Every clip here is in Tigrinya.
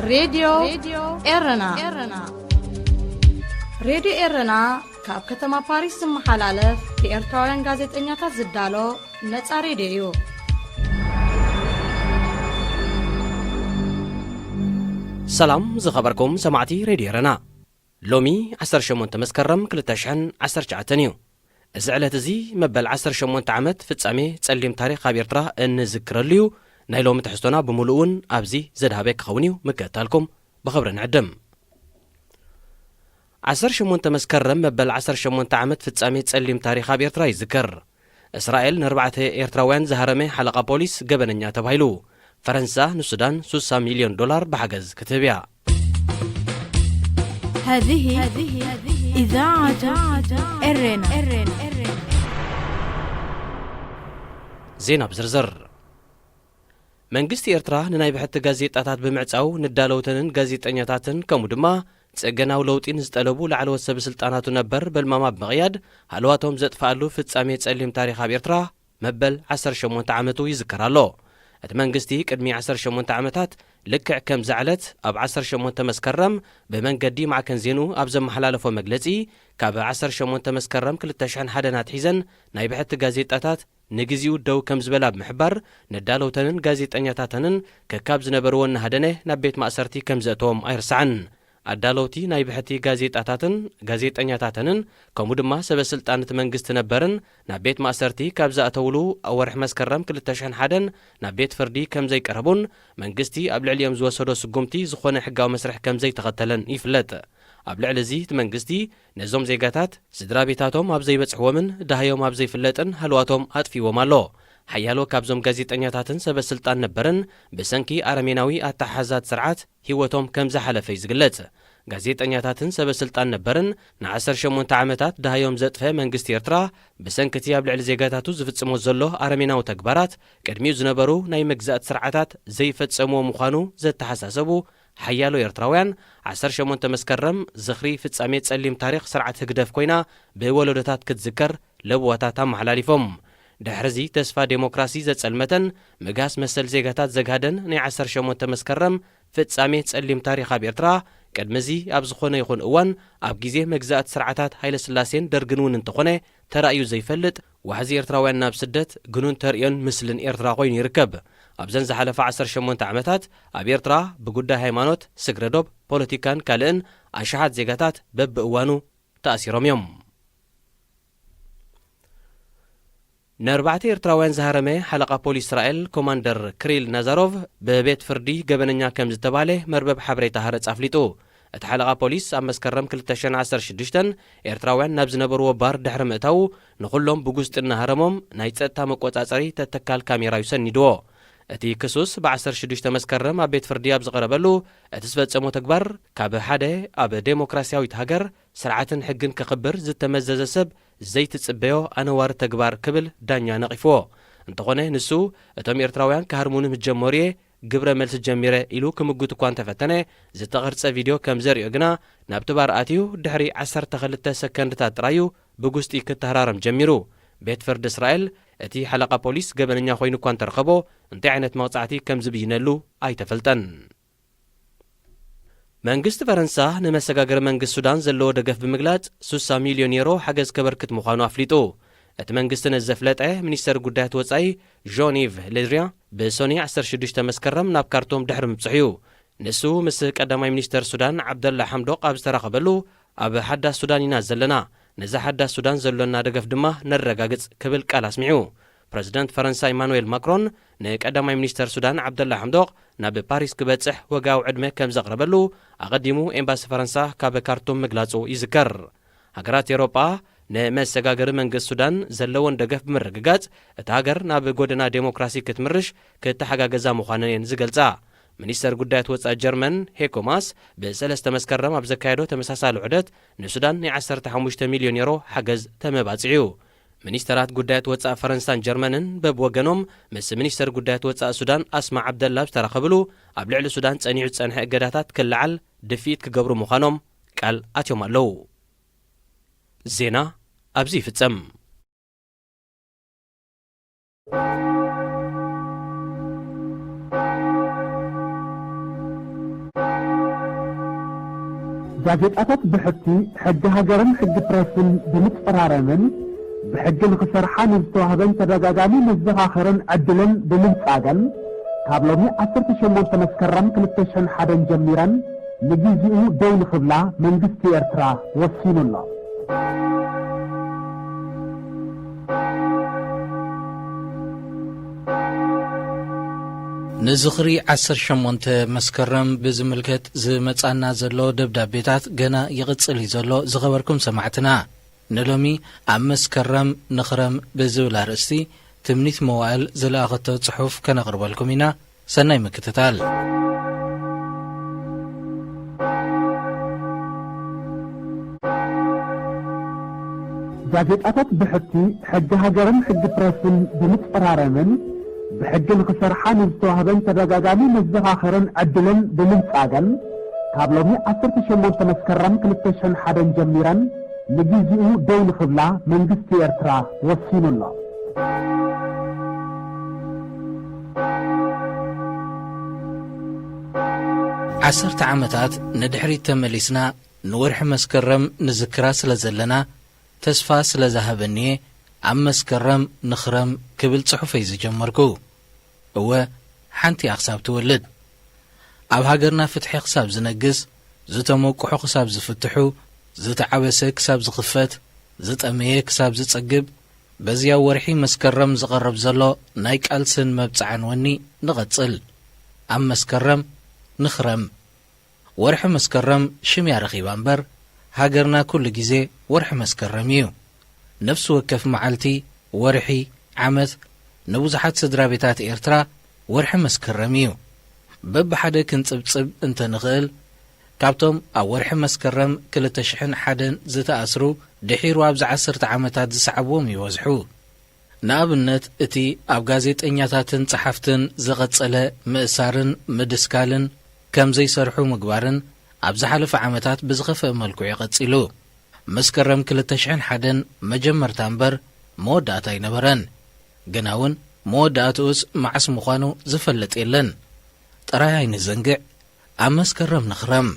راديو إرنا راديو إرنا كاب كتما باريس محلالف في إرتوان غازت إنياتا زدالو نتسا راديو سلام زخبركم سمعتي راديو إرنا لومي 18 مسكرم كلتاشحن 19 نيو زعلت زي مبل 18 عمت فتصامي تصليم تاريخ خبيرترا ان ذكرليو ناي لومي تحستونا بملؤون ابزي زدهابك خونيو مكتالكم بخبر نعدم 18 مسكرم مبل 18 عمت فتصامي تصليم تاريخ خبيرترا يذكر اسرائيل نربعه ايرتراوያን زهرمي حلقه بوليس جبننيا تبايلو فرنسا نسودان 60 مليون دولار بحجز كتبيا هذه إذاعة إرنا زينب بزرزر منجست إيرترا نناي بحث غازيطاتات بمعصاو ندالوتنن غازيطኛታትን كمو دما ጽገናው ለውጢን ዝጠለቡ ላዕለወ ሰበስልጣናቱ ነበር በልማማ በመቕያድ ሃልዋቶም ዘጥፋሉ ፍጻሜ ጸሊም ታሪኽ ኣብ ኤርትራ መበል 18 ዓመቱ ይዝከራሎ እቲ መንግስቲ ቅድሚ 18 ዓመታት ልክዕ ከም ዛዕለት ኣብ 18 መስከረም ብመንገዲ ማዕከን ዜኑ ኣብ ዘመሓላለፎ መግለጺ ካብ 18 መስከረም 2001 ናትሒዘን ናይ ብሕቲ ጋዜጣታት ንግዚኡ ደው ከም ዝበላ ብምሕባር ነዳለውተንን ጋዜጠኛታተንን ከካብ ዝነበርዎ ናሃደነ ናብ ቤት ማእሰርቲ ከም ዘእተዎም ኣይርስዓን ኣዳለውቲ ናይ ብሕቲ ጋዜጠኛታተንን ከምኡ ድማ ሰበስልጣናት መንግስቲ ነበርን ናብ ቤት ማእሰርቲ ካብ ዘእተውሉ ወርሒ መስከረም 2001 ናብ ቤት ፍርዲ ከም ዘይቀረቡን መንግስቲ ኣብ ልዕሊኦም ዝወሰዶ ስጉምቲ ዝኾነ ሕጋዊ መስርሕ ከም ዘይተኸተለን ይፍለጥ ኣብ ልዕሊ እዚ እቲ መንግስቲ ነዞም ዜጋታት ስድራ ቤታቶም ኣብ ዘይበጽሕዎምን ዳህዮም ኣብ ዘይፍለጥን ሃልዋቶም ኣጥፊዎም ኣሎ ሓያሎ ካብዞም ጋዜጠኛታትን ሰበስልጣን ነበርን ብሰንኪ ኣረሜናዊ ኣተሓዛት ስርዓት ህይወቶም ከም ዝሓለፈ ይዝግለጽ ጋዜጠኛታትን ሰበስልጣን ነበርን ን18 ዓመታት ዳህዮም ዘጥፈ መንግስቲ ኤርትራ ብሰንኪቲ ኣብ ልዕሊ ዜጋታቱ ዝፍጽሞ ዘሎ ኣረሜናዊ ተግባራት ቅድሚኡ ዝነበሩ ናይ መግዛእት ስርዓታት ዘይፈጸምዎ ምዃኑ ዘተሓሳሰቡ ሓያሎ ኤርትራውያን 18 መስከረም ዝኽሪ ፍጻሜ ጸሊም ታሪኽ ስርዓት ህግደፍ ኮይና ብወለዶታት ክትዝከር ለብዋታት ኣመሓላሊፎም ድሕርዚ ተስፋ ዴሞክራሲ ዘጸልመተን ምጋስ መሰል ዜጋታት ዘጋደን ናይ 18 መስከረም ፍጻሜ ጸሊም ታሪኽ ኣብ ኤርትራ ቅድሚዚ ኣብ ዝኾነ ይኹን እዋን ኣብ ግዜ መግዛእት ስርዓታት ሃይለ ስላሴን ደርግን እውን እንተኾነ ተራእዩ ዘይፈልጥ ዋሕዚ ኤርትራውያን ናብ ስደት ግኑን ተርእዮን ምስልን ኤርትራ ኮይኑ ይርከብ ኣብዘን ዝሓለፈ 18 ዓመታት ኣብ ኤርትራ ብጉዳይ ሃይማኖት ስግረዶብ ፖለቲካን ካልእን ኣሽሓት ዜጋታት በብእዋኑ ተኣሲሮም እዮም ነርባዕተ ኤርትራውያን ዝሃረመ ሓለቓ ፖሊስ እስራኤል ኮማንደር ክሪል ናዛሮቭ በቤት ፍርዲ ገበነኛ ከም ዝተባለ መርበብ ሓበሬታ ሃረፅ ኣፍሊጡ እቲ ሓለቓ ፖሊስ ኣብ መስከረም 2016 ኤርትራውያን ናብ ዝነበርዎ ባር ድሕሪ ምእታው ንኹሎም ብጉስጢና ሃረሞም ናይ ጸጥታ መቆጻጸሪ ተተካል ካሜራ ይሰኒድዎ እቲ ክሱስ ብ16 መስከረም ኣብ ቤት ፍርዲ ኣብ ዝቐረበሉ እቲ ዝፈጸሞ ተግባር ካብ ሓደ ኣብ ዴሞክራስያዊት ሃገር ስርዓትን ሕግን ክኽብር ዝተመዘዘ ሰብ ዘይትጽበዮ ኣነዋር ተግባር ክብል ዳኛ ነቒፍዎ እንተኾነ ንሱ እቶም ኤርትራውያን ካሃርሙኑ ምጀመሩ እየ ግብረ መልሲ ጀሚረ ኢሉ ክምጉት እኳ እንተፈተነ ዝተቐርጸ ቪድዮ ከም ዘርእዮ ግና ናብቲ ባር ኣትዩ ድሕሪ 12 ሰከንድታት ጥራዩ ብጉስጢ ክትህራረም ጀሚሩ ቤት ፍርዲ እስራኤል እቲ ሓለቓ ፖሊስ ገበነኛ ኮይኑ እኳ እንተረኸቦ እንታይ ዓይነት መቕጻዕቲ ከም ዝብይነሉ ኣይተፈልጠን መንግስቲ ፈረንሳ ንመሰጋገሪ መንግስቲ ሱዳን ዘለዎ ደገፍ ብምግላጽ 60 ሚልዮን ዩሮ ሓገዝ ከበርክት ምዃኑ ኣፍሊጡ እቲ መንግስቲ ነዘፍለጠ ሚኒስተር ጉዳያት ወጻኢ ዦን ኢቭ ሌድሪያ ብሶኒ 16 መስከረም ናብ ካርቶም ድሕሪ ምብጽሕ እዩ ንሱ ምስ ቀዳማይ ሚኒስተር ሱዳን ዓብደላ ሓምዶቕ ኣብ ዝተራኸበሉ ኣብ ሓዳስ ሱዳን ኢና ዘለና ነዛ ሓዳስ ሱዳን ዘሎና ደገፍ ድማ ነረጋግጽ ክብል ቃል ኣስሚዑ ፕረዚደንት ፈረንሳ ኢማኑኤል ማክሮን ንቀዳማይ ሚኒስተር ሱዳን ዓብደላ ሓምዶቕ ናብ ፓሪስ ክበጽሕ ወጋዊ ዕድመ ከም ዘቕረበሉ ኣቐዲሙ ኤምባሲ ፈረንሳ ካብ ካርቱም ምግላጹ ይዝከር ሃገራት ኤውሮጳ ንመሰጋገሪ መንግስቲ ሱዳን ዘለዎን ደገፍ ብምርግጋጽ እቲ ሃገር ናብ ጎደና ዴሞክራሲ ክትምርሽ ክትሓጋገዛ ምዃነን ዝገልጻ ሚኒስተር ጉዳያት ወጻኢ ጀርመን ሄኮ ማስ ብ3 መስከረም ኣብ ዘካየዶ ተመሳሳሊ ዑደት ንሱዳን ናይ 15 ሚልዮን ዩሮ ሓገዝ ተመባጽዑ ሚኒስተራት ጉዳያት ወጻኢ ፈረንሳን ጀርመንን በብወገኖም ምስ ሚኒስተር ጉዳያት ወጻኢ ሱዳን ኣስማ ዓብደላ ዝተራኸብሉ ኣብ ልዕሊ ሱዳን ጸኒዑ ዝጸንሐ እገዳታት ክልዓል ድፊት ክገብሩ ምዃኖም ቃል ኣትዮም ኣለዉ ዜና ኣብዚ ይፍጸም ጋዜጣታት ብሕቲ ሕጊ ሃገርን ሕጊ ፕረስን ብምትፈራረምን ብሕጊ ንኽሰርሓን ዝተዋህበን ተደጋጋሚ መዘኻኸርን ዕድልን ብምንጻገን ካብ ሎሚ 18 መስከረም 2001 ጀሚረን ንግዚኡ ደው ንኽብላ መንግስቲ ኤርትራ ወሲኑላ። ንዝኽሪ 18 መስከረም ብዝምልከት ዝመጻና ዘሎ ደብዳቤታት ገና ይቕጽል ዘሎ ዝኸበርኩም ሰማዕትና ንሎሚ ኣብ መስከረም ንኽረም ብዝብል ኣርእስቲ ትምኒት መዋዕል ዝለኣኸቶ ጽሑፍ ከነቕርበልኩም ኢና። ሰናይ ምክትታል። ጋዜጣታት ብሕቲ ሕጊ ሃገርን ሕጊ ፕረስን ብምትፈራረምን ብሕጊ ንኽሰርሓን ዝተዋህበን ተደጋጋሚ መዘኻኸርን ዕድልን ብምንጻገን ካብ ሎሚ 18 መስከረም 2001 ጀሚረን ንግዚኡ ደው ንኽብላ መንግስቲ ኤርትራ ወሲኑላ። 10 ዓመታት ንድሕሪት ተመሊስና ንወርሒ መስከረም ንዝክራ ስለ ዘለና ተስፋ ስለ ዝሃበኒየ ኣብ መስከረም ንኽረም ክብል ጽሑፈይ ዝጀመርኩ እወ ሓንቲ ኣኽሳብ ትወልድ ኣብ ሃገርና ፍትሒ ክሳብ ዝነግስ ዝተመቁሑ ክሳብ ዝፍትሑ ዝተዓበሰ ክሳብ ዝኽፈት ዝጠመየ ክሳብ ዝጸግብ በዚያ ወርሒ መስከረም ዝቐረብ ዘሎ ናይ ቃልስን መብጽዓን ወኒ ንቐጽል ኣብ መስከረም ንኽረም ወርሒ መስከረም ሽምያ ረኺባ እምበር ሃገርና ኩሉ ግዜ ወርሒ መስከረም እዩ። ነፍሲ ወከፍ መዓልቲ ወርሒ ዓመት ንብዙሓት ስድራ ቤታት ኤርትራ ወርሒ መስከረም እዩ። በብሓደ ክንጽብጽብ እንተ ንኽእል ካብቶም ኣብ ወርሒ መስከረም 2001 ዝተኣስሩ ድሒሩ ኣብዚ 10 ዓመታት ዝሰዓብዎም ይወዝሑ። ንኣብነት እቲ ኣብ ጋዜጠኛታትን ጸሓፍትን ዝቐጸለ ምእሳርን ምድስካልን ከም ዘይሰርሑ ምግባርን ኣብ ዝሓለፈ ዓመታት ብዝኸፍአ መልክዑ ይቐጺሉ። መስከረም 2001 መጀመርታ እምበር መወዳእታ ኣይነበረን። ግና እውን መወዳእትኡስ መዓስ ምዃኑ ዝፈለጥ የለን። ጥራይ ኣይንዘንግዕ ኣብ መስከረም ንኽረም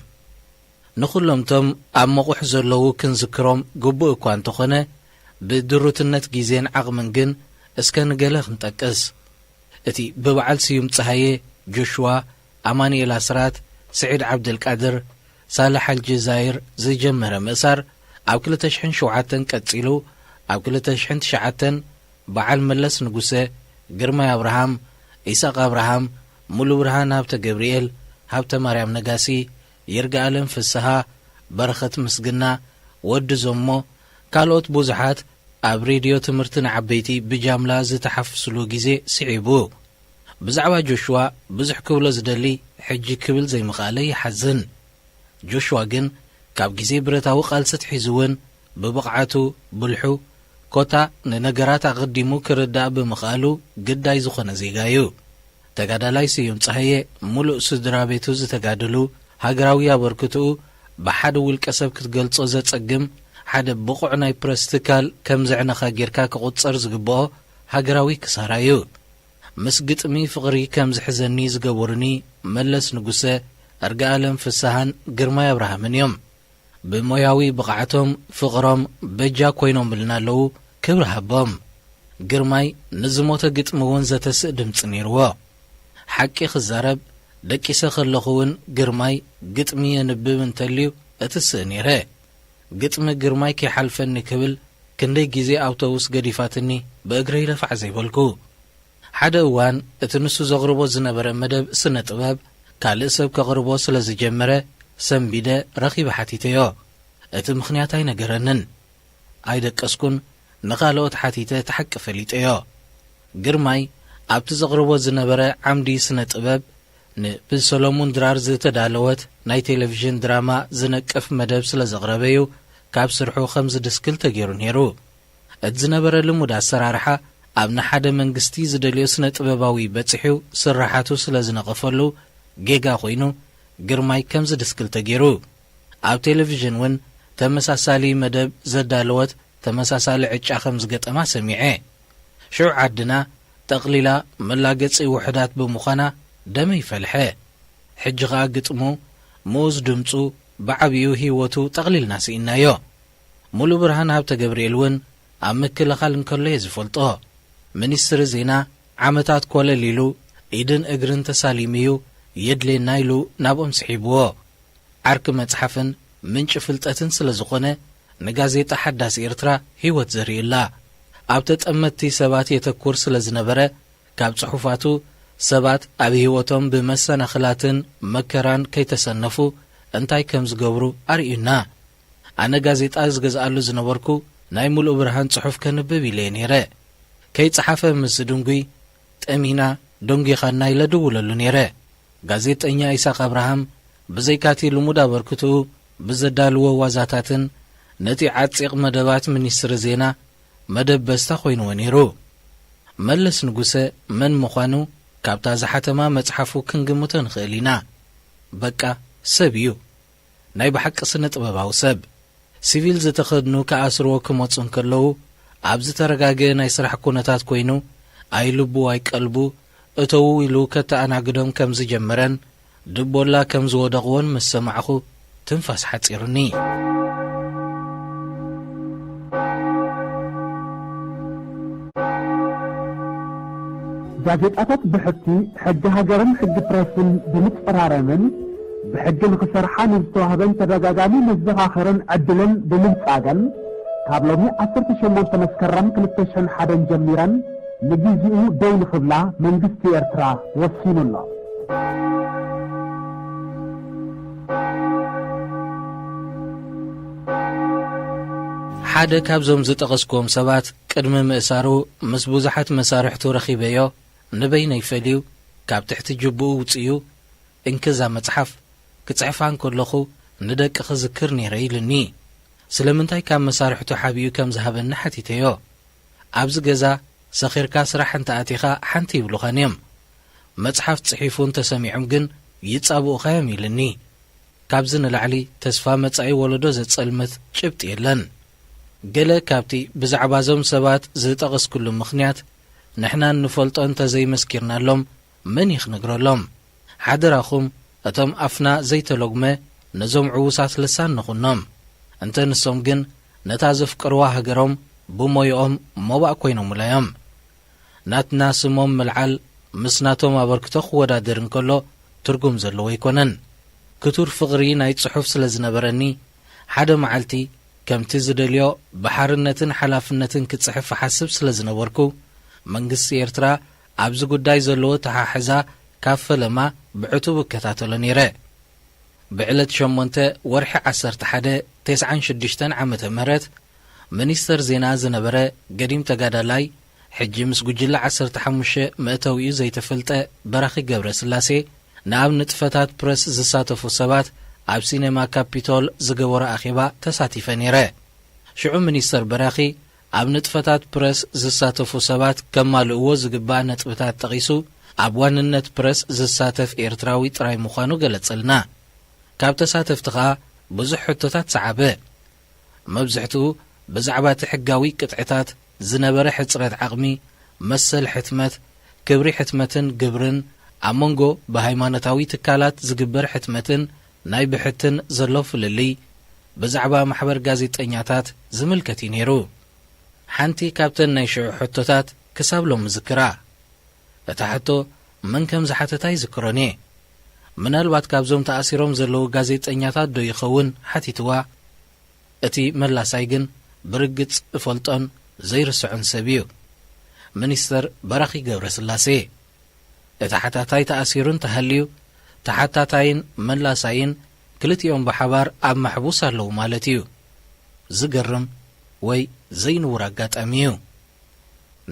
ንኹሎምቶም ኣብ መቑሕ ዘለዉ ክንዝክሮም ግቡእ እኳ እንተኾነ ብድሩትነት ጊዜን ዓቕምን ግን እስከ ንገለ ክንጠቅስ እቲ ብበዓል ስዩም ፀሃየ ጆሽዋ ኣማኒኤል ኣስራት ስዒድ ዓብድልቃድር ሳላሕ አልጀዛይር ዝጀመረ ምእሳር ኣብ 2007 ቀጺሉ ኣብ 2009 በዓል መለስ ንጉሰ ግርማይ አብርሃም ኢሳቅ አብርሃም ሙሉ ብርሃን ሃብተ ገብርኤል ሃብተ ማርያም ነጋሲ ይርጋአለም ፍስሃ በረኸት ምስግና ወዲ ዞሞ ካልኦት ብዙሓት ኣብ ሬድዮ ትምህርትን ዓበይቲ ብጃምላ ዝተሓፍስሉ ጊዜ ስዒቡ ብዛዕባ ጆሽዋ ብዙሕ ክብሎ ዝደሊ ሕጂ ክብል ዘይምኽኣለ ይሓዝን። ጆሽዋ ግን ካብ ጊዜ ብረታዊ ቃልስት ሒዙውን ብብቕዓቱ ብልሑ ኮታ ንነገራት ኣቐዲሙ ክርዳእ ብምኽኣሉ ግዳይ ዝኾነ ዜጋ እዩ። ተጋዳላይ ስዩም ፀሃየ ሙሉእ ስድራ ቤቱ ዝተጋድሉ ሃገራዊ ኣበርክትኡ ብሓደ ውልቀ ሰብ ክትገልጾ ዘጸግም ሓደ ብቑዕ ናይ ፕረስ ትካል ከም ዘዕነኻ ጌርካ ክቝጸር ዝግብኦ ሃገራዊ ክሳራ እዩ። ምስ ግጥሚ ፍቕሪ ከም ዝሕዘኒ ዝገበሩኒ መለስ ንጉሰ እርጋአለም ፍስሃን ግርማይ አብርሃምን እዮም። ብሞያዊ ብቕዓቶም ፍቕሮም በጃ ኮይኖም ብልና ኣለዉ ክብሪ ሃቦም። ግርማይ ንዝሞተ ግጥሚ እውን ዘተስእ ድምፂ ነይርዎ። ሓቂ ክዛረብ ደቂሰ ኸለኹውን ግርማይ ግጥሚ የንብብ እንተልዩ እትስእ ነይረ። ግጥሚ ግርማይ ከይሓልፈኒ ክብል ክንደይ ጊዜ ኣውቶቡስ ገዲፋትኒ ብእግረይ ለፋዕ ዘይበልኩ። ሓደ እዋን እቲ ንሱ ዘቕርቦ ዝነበረ መደብ ስነ ጥበብ ካልእ ሰብ ከቕርቦ ስለ ዝጀመረ ሰንቢደ ረኺበ ሓቲተዮ። እቲ ምኽንያት ኣይነገረንን ኣይደቀስኩን ንኻልኦት ሓቲተ ተሓቂ ፈሊጠዮ። ግርማይ ኣብቲ ዘቕርቦ ዝነበረ ዓምዲ ስነ ጥበብ ንብሰሎሙን ድራር ዝተዳለወት ናይ ቴሌቪዥን ድራማ ዝነቅፍ መደብ ስለ ዘቕረበዩ ካብ ስርሑ ከም ዝድስክል ተገይሩ ነይሩ። እቲ ዝነበረ ልሙድ ኣሰራርሓ ኣብ ንሓደ መንግስቲ ዝደልዮ ስነ ጥበባዊ በፂሑ ስራሓቱ ስለ ዝነቐፈሉ ጌጋ ኮይኑ ግርማይ ከም ዝድስክል ተገይሩ። ኣብ ቴሌቪዥን እውን ተመሳሳሊ መደብ ዘዳለወት ተመሳሳሊ ዕጫ ከም ዝገጠማ ሰሚዐ። ሽዑ ዓድና ጠቕሊላ መላገፂ ውሕዳት ብምዃና ደመ ይፈልሐ። ሕጂ ኸዓ ግጥሙ ምኡዝ ድምፁ بعبيو هيوتو تقليل ناس إنايو مولو برهان هابتا جبريل ون أمكل خال نكله يزفلطه منستر زينا عمتات كولا ليلو إيدن أجرن تساليميو يدلي نايلو نابهم سحيبوه عرك متحفن من شفلتاتن سلزقونه نغازيتا حداس إرترا هيوت زري الله أبتت أمتي سبات يتكور سلزنبرة كاب صحفاتو سبات أبي هيوتهم بمسا نخلاتن مكران كي تسنفو انتاي كمز قبرو أرئينا أنا غازيتا أزغزالو زنبركو نايمول أبرهان صحف كنببي لينيره كي تصحفه مسدونغي تأمينا دونغي خاناي لدوللو نيره غازيت أنيا إيساق أبراهام بزيكاتي لمودا بركتو بزدالو وازاتاتن نتي عاتسيق مدبات منيستر زينا مدب بستا خوينو ونيرو ملس نقوسة من مخوانو كابتا زحاتما متحفو كنغمتن خيلينا بكا سبيو ناي بحق سنت بباو سب سيفيل زتخدنو كأسرو كموتسون كلو عبز ترقاقه ناي سرح كونتات كوينو اي لبو اي قلبو اتو إلو كتا أنا قدوم كمز جمرن دبولا كمز ودقون مسمعخو تنفس حتيرني ጋዜጣታት ብሕቲ ሕጊ ሃገርን ሕጊ ፕረስን ብምትፈራረምን ብሕጊ ንክሰርሓን ዝተዋህበን ተደጋጋሚ መዘኻኸርን ዕድልን ብምንጻገን ካብ ሎሚ 18 መስከረም 2001 ጀሚረን ንግዚኡ ደው ንኽብላ መንግስቲ ኤርትራ ወሲኑ ኣሎ ሓደ ካብዞም ዝጠቐስክዎም ሰባት ቅድሚ ምእሳሩ ምስ ብዙሓት መሳርሕቱ ረኺበዮ ንበይነይ ፈልዩ ካብ ትሕቲ ጅብኡ ውፅዩ እንክዛ መጽሓፍ ክጽሕፋን ከለኹ ንደቂ ክዝክር ነይረ ኢልኒ ስለምንታይ ካብ መሳርሕቱ ሓቢኡ ከም ዝሃበኒ ሓቲተዮ ኣብዚ ገዛ ሰኺርካ ስራሕ እንተኣቲኻ ሓንቲ ይብሉኻን እዮም መጽሓፍ ጽሒፉን ተሰሚዖም ግን ይጻብኡኻዮም ኢልኒ ካብዚ ንላዕሊ ተስፋ መጻኢ ወለዶ ዘጸልመት ጭብጥ የለን ገለ ካብቲ ብዛዕባ ዞም ሰባት ዝጠቐስኩሉ ምኽንያት ንሕና ንፈልጦ እንተዘይመስኪርናሎም መን ይኽነግረሎም ሓደራኹም እቶም ኣፍና ዘይተለጉመ ነዞም ዕዉሳት ልሳን ንኹኖም እንተ ንሶም ግን ነታ ዘፍቅርዋ ሃገሮም ብሞይኦም ሞባእ ኮይኖሙለዮም ናትና ስሞም ምልዓል ምስ ናቶም ኣበርክቶ ክወዳድር እንከሎ ትርጉም ዘለዎ ኣይኮነን ክቱር ፍቕሪ ናይ ጽሑፍ ስለ ዝነበረኒ ሓደ መዓልቲ ከምቲ ዝደልዮ ብሓርነትን ሓላፍነትን ክጽሕፍ ሓስብ ስለ ዝነበርኩ መንግስቲ ኤርትራ ኣብዚ ጉዳይ ዘለዎ ተሓሕዛ ካብ ፈለማ ብዕቱብ እከታተሎ ነይረ ብዕለት 8 ወርሒ 1196 ዓመተ ምህረት ሚኒስተር ዜና ዝነበረ ገዲም ተጋዳላይ ሕጂ ምስ ጉጅለ 15 መእተዊኡ ዘይተፈልጠ በራኺ ገብረ ስላሴ ናብ ንጥፈታት ፕረስ ዝሳተፉ ሰባት ኣብ ሲኔማ ካፒቶል ዝገበረ ኣኼባ ተሳቲፈ ነይረ ሽዑ ሚኒስተር በራኺ ኣብ ንጥፈታት ፕረስ ዝሳተፉ ሰባት ከማልእዎ ዝግባእ ነጥብታት ጠቒሱ ኣብ ዋንነት ፕረስ ዝሳተፍ ኤርትራዊ ጥራይ ምዃኑ ገለጸልና ካብ ተሳተፍቲ ኸኣ ብዙሕ ሕቶታት ሰዓበ መብዝሕትኡ ብዛዕባ እቲ ሕጋዊ ቅጥዕታት ዝነበረ ሕፅረት ዓቕሚ መሰል ሕትመት ክብሪ ሕትመትን ግብርን ኣብ መንጎ ብሃይማኖታዊ ትካላት ዝግበር ሕትመትን ናይ ብሕትን ዘሎ ፍልሊ ብዛዕባ ማሕበር ጋዜጠኛታት ዝምልከት እዩ ነይሩ ሓንቲ ካብተን ናይ ሽዑ ሕቶታት ክሳብ ሎም ዝክራ እታ ሕቶ መን ከም ዝሓተታ ይዝክሮን እየ ምናልባት ካብዞም ተኣሲሮም ዘለዉ ጋዜጠኛታት ዶ ይኸውን ሓቲትዋ እቲ መላሳይ ግን ብርግጽ እፈልጦን ዘይርስዑን ሰብ እዩ ሚኒስተር በራኺ ገብረ ስላሴ እቲ ሓታታይ ተኣሲሩን ተሃልዩ ተሓታታይን መላሳይን ክልቲኦም ብሓባር ኣብ ማሕቡስ ኣለዉ ማለት እዩ ዝገርም ወይ ዘይንውር ኣጋጣሚ እዩ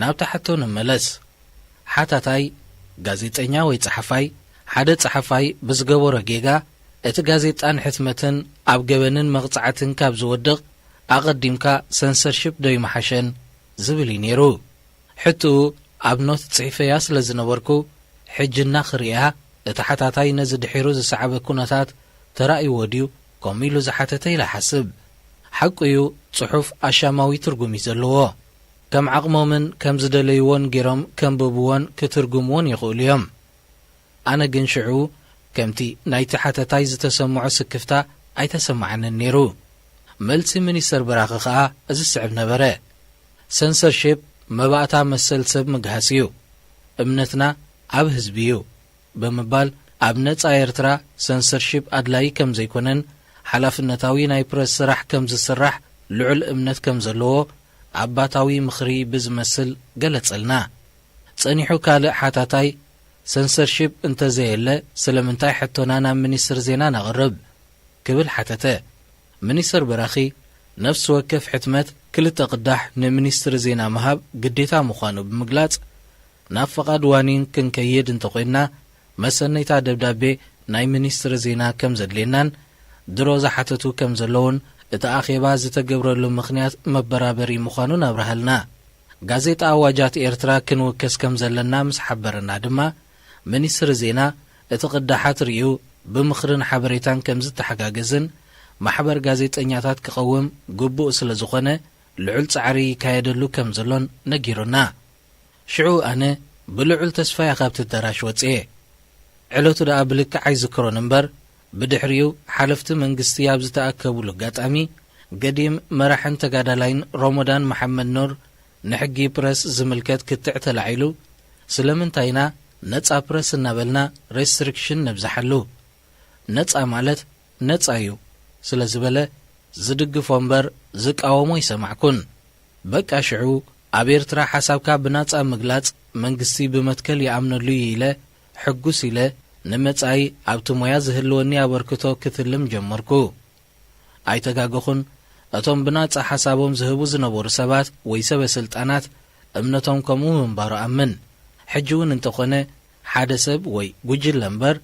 ናብ ታሕቶ ንመለስ ሓታታይ ጋዜጠኛ ወይ ጸሓፋይ ሓደ ጸሓፋይ ብዝገበሮ ጌጋ እቲ ጋዜጣን ሕትመትን ኣብ ገበንን መቕጻዕትን ካብ ዝወድቕ ኣቐዲምካ ሰንሰርሽፕ ዶ ይመሓሸን ዝብል እዩ ነይሩ ሕትኡ ኣብ ኖት ጽሒፈያ ስለ ዝነበርኩ ሕጅና ክርያ እቲ ሓታታይ ነዚ ድሒሩ ዝሰዓበ ኩነታት ተራእይዎ ድዩ ከምኡ ኢሉ ዝሓተተ ኢላ ሓስብ ሓቂ እዩ ጽሑፍ ኣሻማዊ ትርጉም እዩ ዘለዎ ከም ዓቕሞምን ከም ዝደለይዎን ገይሮም ከንብብዎን ክትርጉምዎን ይኽእሉ እዮም ኣነ ግን ሽዑ ከምቲ ናይቲ ሓተታይ ዝተሰምዖ ስክፍታ ኣይተሰማዓንን ነይሩ። መልሲ ሚኒስተር በራኺ ኸዓ እዚ ስዕብ ነበረ። ሰንሰርሺፕ መባእታ መሰል ሰብ ምግሃስ እዩ፣ እምነትና ኣብ ህዝቢ እዩ ብምባል ኣብ ነጻ ኤርትራ ሰንሰርሺፕ ኣድላይ ከም ዘይኮነን ሓላፍነታዊ ናይ ፕረስ ስራሕ ከም ዝስራሕ ልዑል እምነት ከም ዘለዎ ኣባታዊ ምኽሪ ብዝመስል ገለጸልና። ጸኒሑ ካልእ ሓታታይ ሰንሰርሺፕ እንተዘየለ ስለምንታይ ሕቶና ናብ ሚኒስትር ዜና ናቕርብ ክብል ሓተተ። ሚኒስትር በራኺ ነፍሲ ወከፍ ሕትመት 2 ቅዳሕ ንሚኒስትር ዜና ምሃብ ግዴታ ምዃኑ ብምግላጽ ናብ ፈቓድ ዋኒን ክንከይድ እንተኾይንና መሰነይታ ደብዳቤ ናይ ሚኒስትር ዜና ከም ዘድልየናን ድሮ ዝሓተቱ ከም ዘለውን እቲ ኣኼባ ዝተገብረሉ ምኽንያት መበራበሪ ምዃኑ ናብርሃልና። ጋዜጣ ኣዋጃት ኤርትራ ክንውከስ ከም ዘለና ምስ ሓበረና ድማ ሚኒስትር ዜና እቲ ቅዳሓት ርእዩ ብምኽርን ሓበሬታን ከም ዝተሓጋገዝን ማሕበር ጋዜጠኛታት ክቐውም ግቡእ ስለ ዝኾነ ልዑል ጻዕሪ ይካየደሉ ከም ዘሎን ነጊሩና። ሽዑ ኣነ ብልዑል ተስፋይ ካብቲ ኣዳራሽ ወፅየ። ዕለቱ ደኣ ብልክዕ ኣይዝክሮን እምበር ብድሕሪኡ ሓለፍቲ መንግስቲ ኣብ ዝተኣከቡሉ ኣጋጣሚ ገዲም መራሕን ተጋዳላይን ሮሞዳን መሐመድ ኑር ንሕጊ ፕረስ ዝምልከት ክትዕ ተላዒሉ ስለምንታይና ነጻ ፕረስ እናበልና ሬስትሪክሽን ነብዛሓሉ ነጻ ማለት ነጻ እዩ ስለ ዝበለ ዝድግፎ እምበር ዝቃወሞ ይሰማዕኩን። በቃ ሽዑ ኣብ ኤርትራ ሓሳብካ ብናጻ ምግላጽ መንግስቲ ብመትከል ይኣምነሉ ኢለ ሕጉስ ኢለ ንመጻኢ ኣብቲ ሞያ ዝህልወኒ ኣበርክቶ ክትልም ጀመርኩ። ኣይተጋገኹን እቶም ብናጻ ሓሳቦም ዝህቡ ዝነበሩ ሰባት ወይ ሰበ ስልጣናት እምነቶም ከምኡ ምንባሩ ኣምን። ሕጂ እውን እንተኾነ ሓደ ሰብ ወይ ጉጅለ እምበር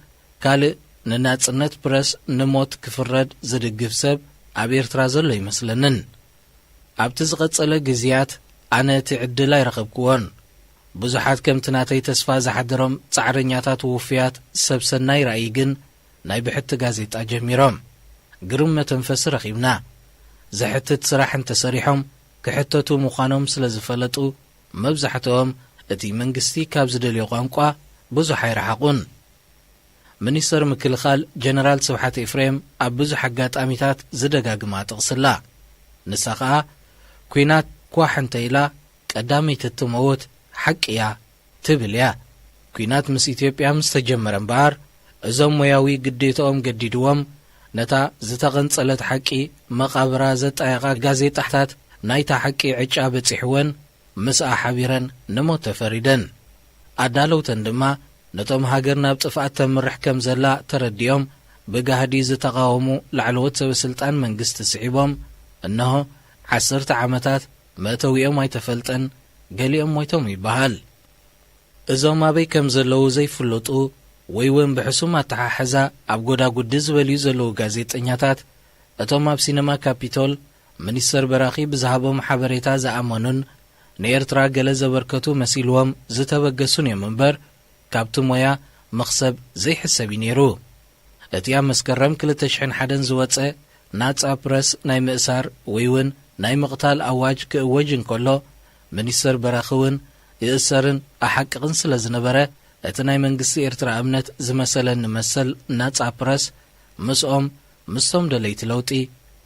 ካልእ ንናጽነት ፕረስ ንሞት ክፍረድ ዝድግፍ ሰብ ኣብ ኤርትራ ዘሎ ይመስለንን። ኣብቲ ዝቐጸለ ግዜያት ኣነ እቲ ዕድል ኣይረኸብክዎን። ብዙሓት ከምቲ ናተይ ተስፋ ዝሓድሮም ጻዕረኛታት ውፍያት ሰብ ሰናይ ራእይ ግን ናይ ብሕቲ ጋዜጣ ጀሚሮም ግርም መተንፈሲ ረኺብና። ዘሕትት ስራሕ እንተሰሪሖም ክሕተቱ ምዃኖም ስለ ዝፈለጡ መብዛሕትኦም እቲ መንግስቲ ካብ ዝደልዮ ቋንቋ ብዙሕ ኣይረሓቑን። ሚኒስተር ምክልኻል ጀነራል ስብሓት ኤፍሬም ኣብ ብዙሕ ኣጋጣሚታት ዝደጋግማ ጥቕስላ። ንሳ ኸዓ ኩናት ኳሕ እንተኢላ ቀዳመይቲ እትመውት ሓቂ እያ ትብል እያ። ኩናት ምስ ኢትዮጵያ ምስ ተጀመረ እምበኣር እዞም ሞያዊ ግዴትኦም ገዲድዎም ነታ ዝተቐንጸለት ሓቂ መቓብራ ዘጣየቓ ጋዜጣታት ናይታ ሓቂ ዕጫ በፂሕወን ምስኣ ሓቢረን ንሞት ተፈሪደን። ኣዳለውተን ድማ ነቶም ሃገር ናብ ጥፍኣት ተምርሕ ከም ዘላ ተረዲኦም ብጋህዲ ዝተቃወሙ ላዕለዎት ሰበስልጣን መንግስቲ ስዒቦም እነሆ 10 ዓመታት መእተዊኦም ኣይተፈልጠን ገሊኦም ሞይቶም ይበሃል። እዞም ኣበይ ከም ዘለዉ ዘይፍለጡ ወይ እውን ብሕሱም ኣተሓሕዛ ኣብ ጎዳጉዲ ዝበልዩ ዘለዉ ጋዜጠኛታት እቶም ኣብ ሲነማ ካፒቶል ሚኒስተር በራኺ ብዝሃቦም ሓበሬታ ዝኣመኑን ንኤርትራ ገለ ዘበርከቱ መሲልዎም ዝተበገሱን እዮም እምበር ካብቲ ሞያ መኽሰብ ዘይሕሰብ እዩ ነይሩ። እቲ ኣብ መስከረም 2001 ዝወፀ ናጻ ፕረስ ናይ ምእሳር ወይ እውን ናይ ምቕታል ኣዋጅ ክእወጅ እንከሎ ሚኒስተር በራኺ እውን ይእሰርን ኣሓቅቕን ስለ ዝነበረ እቲ ናይ መንግስቲ ኤርትራ እምነት ዝመሰለን ንመሰል ናጻ ፕረስ ምስኦም ምስቶም ደለይቲ ለውጢ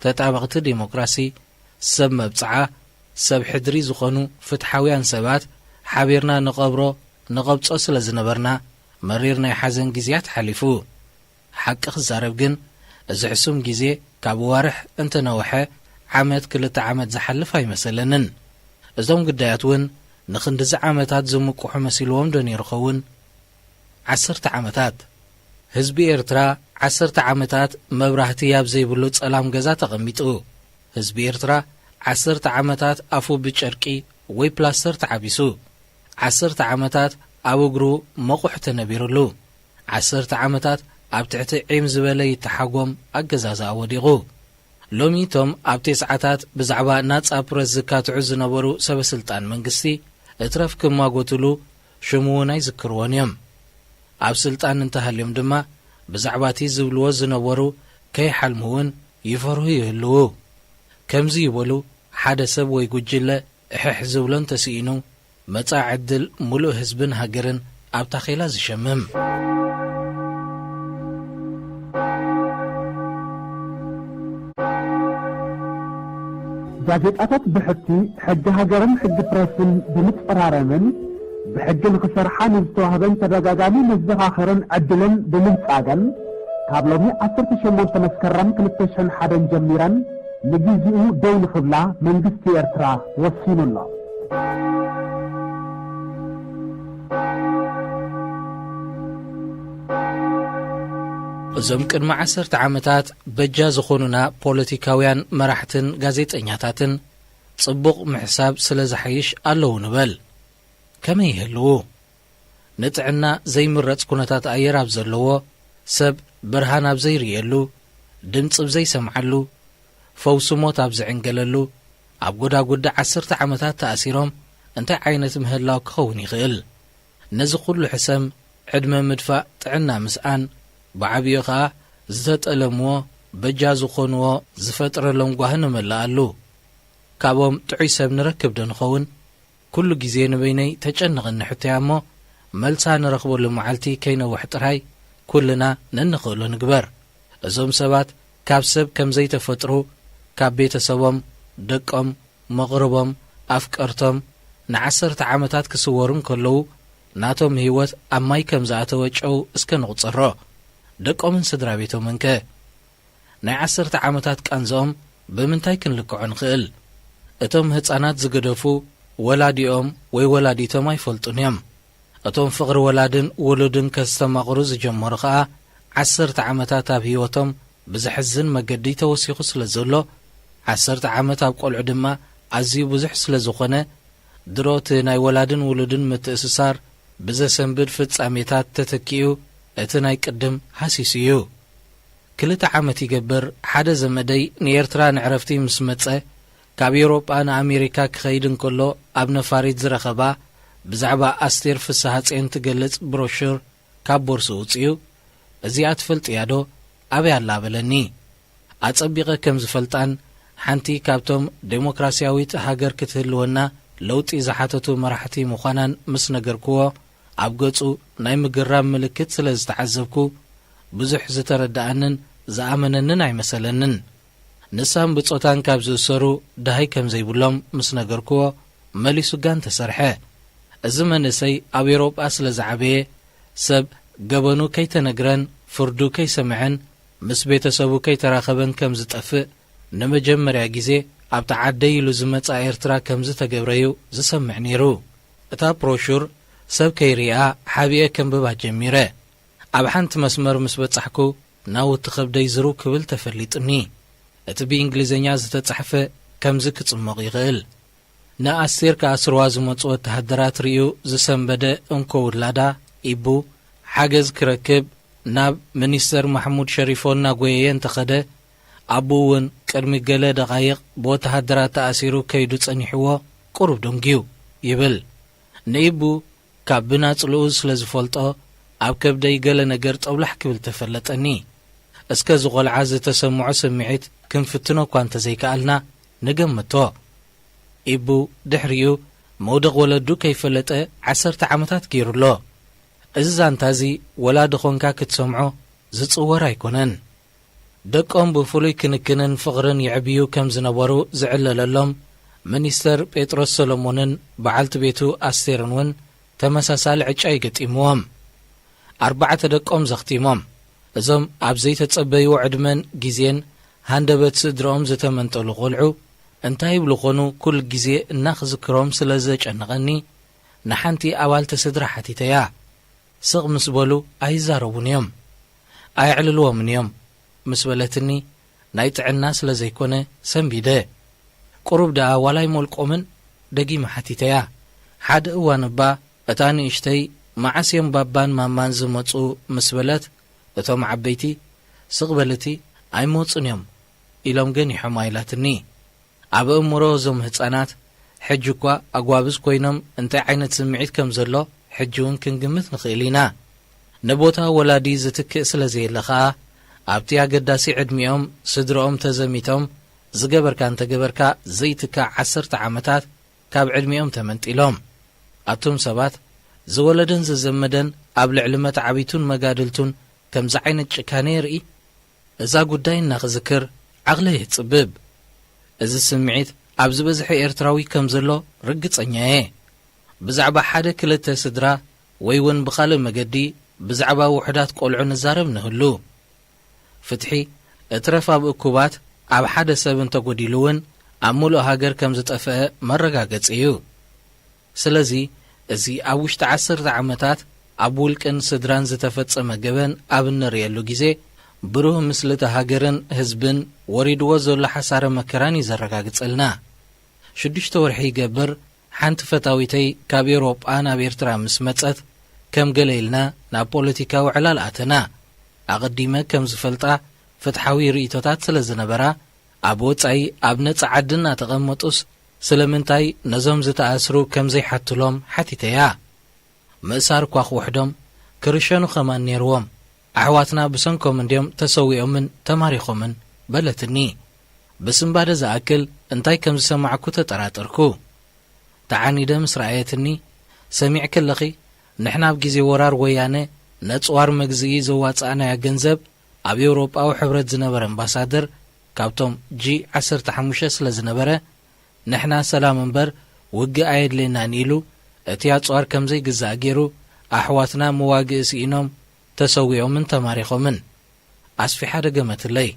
ተጣበቕቲ ዴሞክራሲ ሰብ መብፅዓ ሰብ ሕድሪ ዝኾኑ ፍትሓውያን ሰባት ሓቢርና ንቐብሮ ንቐብጾ ስለ ዝነበርና መሪር ናይ ሓዘን ጊዜያት ሓሊፉ። ሓቂ ክዛረብ ግን እዚ ሕሱም ጊዜ ካብ ዋርሕ እንተነውሐ ዓመት 2 ዓመት ዝሓልፍ ኣይመሰለንን። እዞም ጉዳያት እውን ንኽንድዚ ዓመታት ዝምቁሑ መሲልዎም ዶ ነይሩኸውን? 10 ዓመታት ህዝቢ ኤርትራ 10 ዓመታት መብራህቲ ኣብ ዘይብሉ ጸላም ገዛ ተቐሚጡ። ህዝቢ ኤርትራ 10 ዓመታት ኣፉ ብጨርቂ ወይ ፕላስተር ተዓቢሱ። 10 ዓመታት ኣብ እግሩ መቑሕ ተነቢሩሉ። 10 ዓመታት ኣብ ትሕቲ ዒም ዝበለ ይተሓጎም ኣገዛዝኣ ወዲቑ። ሎሚ ቶም ኣብ ቴስዓታት ብዛዕባ ናጻ ፕረስ ዝካትዑ ዝነበሩ ሰበስልጣን መንግስቲ እትረፍ ክማጎትሉ ሽሙ እውን ኣይዝክርዎን እዮም። ኣብ ስልጣን እንተሃልዮም ድማ ብዛዕባ እቲ ዝብልዎ ዝነበሩ ከይሓልሙ እውን ይፈርሁ ይህልዉ። ከምዚ ይበሉ ሓደ ሰብ ወይ ጉጅለ እሕሕ ዝብሎን ተስኢኑ መጻኢ ዕድል ሙሉእ ህዝብን ሃገርን ኣብ ታኺላ ዝሸምም ጋዜጣታት ብሕቲ ሕጊ ሃገርን ሕጊ ፕረስን ብምፅራረምን ብሕጊ ንኽሰርሓን ዝተዋህበን ተደጋጋሚ መዘኻኸርን ዕድልን ብምንጻገን ካብ ሎሚ 18 መስከረም 2001 ጀሚረን ንግዚኡ ደው ንኽብላ መንግስቲ ኤርትራ ወሲኑ ኣሎ። እዞም ቅድሚ 10 ዓመታት በጃ ዝኾኑና ፖለቲካውያን መራሕትን ጋዜጠኛታትን ጽቡቕ ምሕሳብ ስለ ዝሓይሽ ኣለዉ ንበል። ከመይ ይህልው? ንጥዕና ዘይምረጽ ኩነታት ኣየር ኣብ ዘለዎ፣ ሰብ ብርሃን ኣብ ዘይርየሉ፣ ድምፂ ብዘይሰምዓሉ፣ ፈውሲ ሞት ኣብ ዝዕንገለሉ ኣብ ጎዳጉዳ 10 ዓመታት ተኣሲሮም እንታይ ዓይነት ምህላው ክኸውን ይኽእል? ነዚ ኩሉ ሕሰም ዕድመ ምድፋእ ጥዕና ምስኣን ብዓብዩ ኸዓ ዝተጠለምዎ በጃ ዝኾንዎ ዝፈጥረሎም ጓህ ንመላኣሉ። ካብኦም ጥዑይ ሰብ ንረክብ ዶ ንኸውን? ኩሉ ግዜ ንበይነይ ተጨንቕን ንሕተያ እሞ መልሳ ንረኽበሉ መዓልቲ ከይነውሕ ጥራይ ኩልና ነንኽእሎ ንግበር። እዞም ሰባት ካብ ሰብ ከም ዘይተፈጥሩ ካብ ቤተሰቦም፣ ደቆም፣ መቕርቦም፣ ኣፍቀርቶም ን10 ዓመታት ክስወሩን ከለዉ ናቶም ህይወት ኣብ ማይ ከም ዝኣተወ ጨው እስከ ንቝጸሮ ደቆምን ስድራ ቤቶም እንከ ናይ 10 ዓመታት ቃንዞኦም ብምንታይ ክንልክዖ ንኽእል? እቶም ህፃናት ዝገደፉ ወላዲኦም ወይ ወላዲቶም ኣይፈልጡን እዮም። እቶም ፍቕሪ ወላድን ውሉድን ከስተማቕሩ ዝጀመሩ ኸዓ 10 ዓመታት ኣብ ህይወቶም ብዝሕዝን መገዲ ተወሲኹ ስለ ዘሎ 10 ዓመት ኣብ ቈልዑ ድማ ኣዝዩ ብዙሕ ስለ ዝኾነ ድሮቲ ናይ ወላድን ውሉድን ምትእስሳር ብዘሰንብድ ፍጻሜታት ተተኪኡ እቲ ናይ ቅድም ሃሲስ እዩ። 2 ዓመት ይገብር ሓደ ዘመደይ ንኤርትራ ንዕረፍቲ ምስ መጸ ካብ ኤውሮጳ ንኣሜሪካ ክኸይድ እንከሎ ኣብ ነፋሪት ዝረኸባ ብዛዕባ ኣስቴር ፍስሓ ጽዮን ትገልጽ ብሮሹር ካብ ቦርሱ ውፅኡ እዚኣ ትፈልጥያ ዶ? ኣበይ ኣላ በለኒ። ኣጸቢቐ ከም ዝፈልጣን ሓንቲ ካብቶም ዴሞክራስያዊት ሃገር ክትህልወና ለውጢ ዝሓተቱ መራሕቲ ምዃናን ምስ ነገርክዎ ኣብ ገጹ ናይ ምግራም ምልክት ስለ ዝተዓዘብኩ ብዙሕ ዝተረዳእንን ዝኣመነንን ኣይመሰለንን። ንሳም ብጾታን ካብ ዝእሰሩ ድሃይ ከም ዘይብሎም ምስ ነገርክዎ መሊሱ ጋን ተሰርሐ። እዚ መንእሰይ ኣብ ኤውሮጳ ስለ ዝዓበየ ሰብ ገበኑ ከይተነግረን ፍርዱ ከይሰምዐን ምስ ቤተሰቡ ከይተራኸበን ከም ዝጠፍእ ንመጀመርያ ጊዜ ኣብ ተዓደይ ኢሉ ዝመጻ ኤርትራ ከም ዝተገብረዩ ዝሰምዕ ነይሩ። እታ ብሮሹር ሰብ ከይርኣ ሓቢአ ከንብባ ጀሚረ። ኣብ ሓንቲ መስመር ምስ በጻሕኩ ናውቲ ኸብደይ ዝሩ ክብል ተፈሊጡኒ። እቲ ብእንግሊዝኛ ዝተጻሕፈ ከምዚ ክጽመቕ ይኽእል። ንኣስቴር ከኣስርዋ ዝመጹ ወተሃደራት ርእዩ ዝሰንበደ እንኮ ውላዳ ኢቡ ሓገዝ ክረክብ ናብ ሚኒስተር ማሕሙድ ሸሪፎን ናጐየየ እንተኸደ ኣቦ እውን ቅድሚ ገለ ደቓይቕ ብወተሃደራት ተኣሲሩ ከይዱ ጸኒሕዎ ቁሩብ ደንጊዩ ይብል። ንኢቡ ካብ ብናጽልኡ ስለ ዝፈልጦ ኣብ ከብደይ ገለ ነገር ጠውላሕ ክብል ተፈለጠኒ። እስከ ዝቖልዓ ዝተሰምዖ ስምዒት ክንፍትኖ እኳ እንተዘይከኣልና ንገምቶ። ኢቡ ድሕሪኡ መውደቕ ወለዱ ከይፈለጠ 10 ዓመታት ገይሩሎ። እዚ ዛንታ እዚ ወላዲ ኾንካ ክትሰምዖ ዝጽወር ኣይኮነን። ደቆም ብፍሉይ ክንክንን ፍቕርን ይዕብዩ ከም ዝነበሩ ዝዕለለሎም ሚኒስተር ጴጥሮስ ሰሎሞንን በዓልቲ ቤቱ ኣስቴርን እውን ተመሳሳሊ ዕጫ ይገጢምዎም። 4 ደቆም ዘኽቲሞም። እዞም ኣብ ዘይተጸበዩ ዕድመን ጊዜን ሃንደበት ስድሮኦም ዝተመንጠሉ ቖልዑ እንታይ ይብሉ ኾኑ ኩሉ ጊዜ እናኽዝክሮም ስለ ዘጨንቐኒ ንሓንቲ ኣባልተ ስድራ ሓቲተያ ስቕ ምስ በሉ ኣይዛረቡን እዮም ኣይዕልልዎምን እዮም ምስ በለትኒ ናይ ጥዕና ስለ ዘይኮነ ሰንቢደ ቁሩብ ደኣ ዋላይ ሞልቆምን ደጊመ ሓቲተያ ሓደ እዋን እባ እታ ንእሽተይ መዓስዮም ባባን ማማን ዝመፁ ምስ በለት እቶም ዓበይቲ ስቕ በለቲ ኣይመፁን እዮም ኢሎም ገኒሖም ኣይላትኒ። ኣብ እምሮ እዞም ህፃናት ሕጂ እኳ ኣጓብዝ ኮይኖም እንታይ ዓይነት ስምዒት ከም ዘሎ ሕጂ እውን ክንግምት ንኽእል ኢና። ንቦታ ወላዲ ዝትክእ ስለ ዘየለ ኸዓ ኣብቲ ኣገዳሲ ዕድሚኦም ስድሮኦም ተዘሚቶም ዝገበርካ እንተገበርካ ዘይትካዕ 10 ዓመታት ካብ ዕድሚኦም ተመንጢሎም ኣቶም ሰባት ዝወለደን ዝዘመደን ኣብ ልዕሊ መትዓቢቱን መጋድልቱን ከምዚ ዓይነት ጭካነ የርኢ። እዛ ጉዳይ እናኽዝክር ዓቕለ ይጽብብ። እዚ ስምዒት ኣብዚ በዝሒ ኤርትራዊ ከም ዘሎ ርግጸኛ እየ ብዛዕባ ሓደ ክልተ ስድራ ወይ እውን ብኻልእ መገዲ ብዛዕባ ውሕዳት ቆልዑ ንዛረብ ንህሉ ፍትሒ እትረፍ ኣብ እኩባት ኣብ ሓደ ሰብ እንተጐዲሉ እውን ኣብ ሙሉእ ሃገር ከም ዝጠፍአ መረጋገፂ እዩ ስለዚ እዚ ኣብ ውሽጢ 10 ዓመታት ኣብ ውልቅን ስድራን ዝተፈጸመ ገበን ኣብ እንርእየሉ ግዜ ብሩህ ምስልቲ ሃገርን ህዝብን ወሪድዎ ዘሎ ሓሳረ መከራን ይዘረጋግጸልና 6 ወርሒ ይገብር ሓንቲ ፈታዊተይ ካብ ኤውሮጳ ናብ ኤርትራ ምስ መጸት ከም ገለ ኢልና ናብ ፖለቲካዊ ዕላል ኣተና ኣቐዲመ ከም ዝፈልጣ ፍትሓዊ ርእይቶታት ስለ ዝነበራ ኣብ ወጻኢ ኣብ ነጻ ዓድና ተቐመጡስ ስለምንታይ ነዞም ዝተኣስሩ ከም ዘይሓትሎም ሓቲተያ ምእሳር ኳ ውሕዶም ክርሸኑ ኸማን ነይርዎም ኣሕዋትና ብሰንኮም እንዲዮም ተሰዊኦምን ተማሪኾምን በለትኒ ብስምባደ ዝኣክል እንታይ ከም ዝሰማዕኩ ተጠራጠርኩ ተዓኒደ ምስ ረኣየትኒ ሰሚዕ ከለኺ ንሕና ኣብ ግዜ ወራር ወያነ ነጽዋር መግዝኢ ዘዋፅኣናያ ገንዘብ ኣብ ኤውሮጳዊ ሕብረት ዝነበረ ኣምባሳደር ካብቶም G15 ስለ ዝነበረ ንሕና ሰላም እምበር ውግእ ኣየድልየናን ኢሉ እቲ ኣጽዋር ከም ዘይግዛእ ገይሩ ኣሕዋትና መዋግእ ሲኢኖም ተሰዊኦምን ተማሪኾምን ኣስፊሓ ደገመትለይ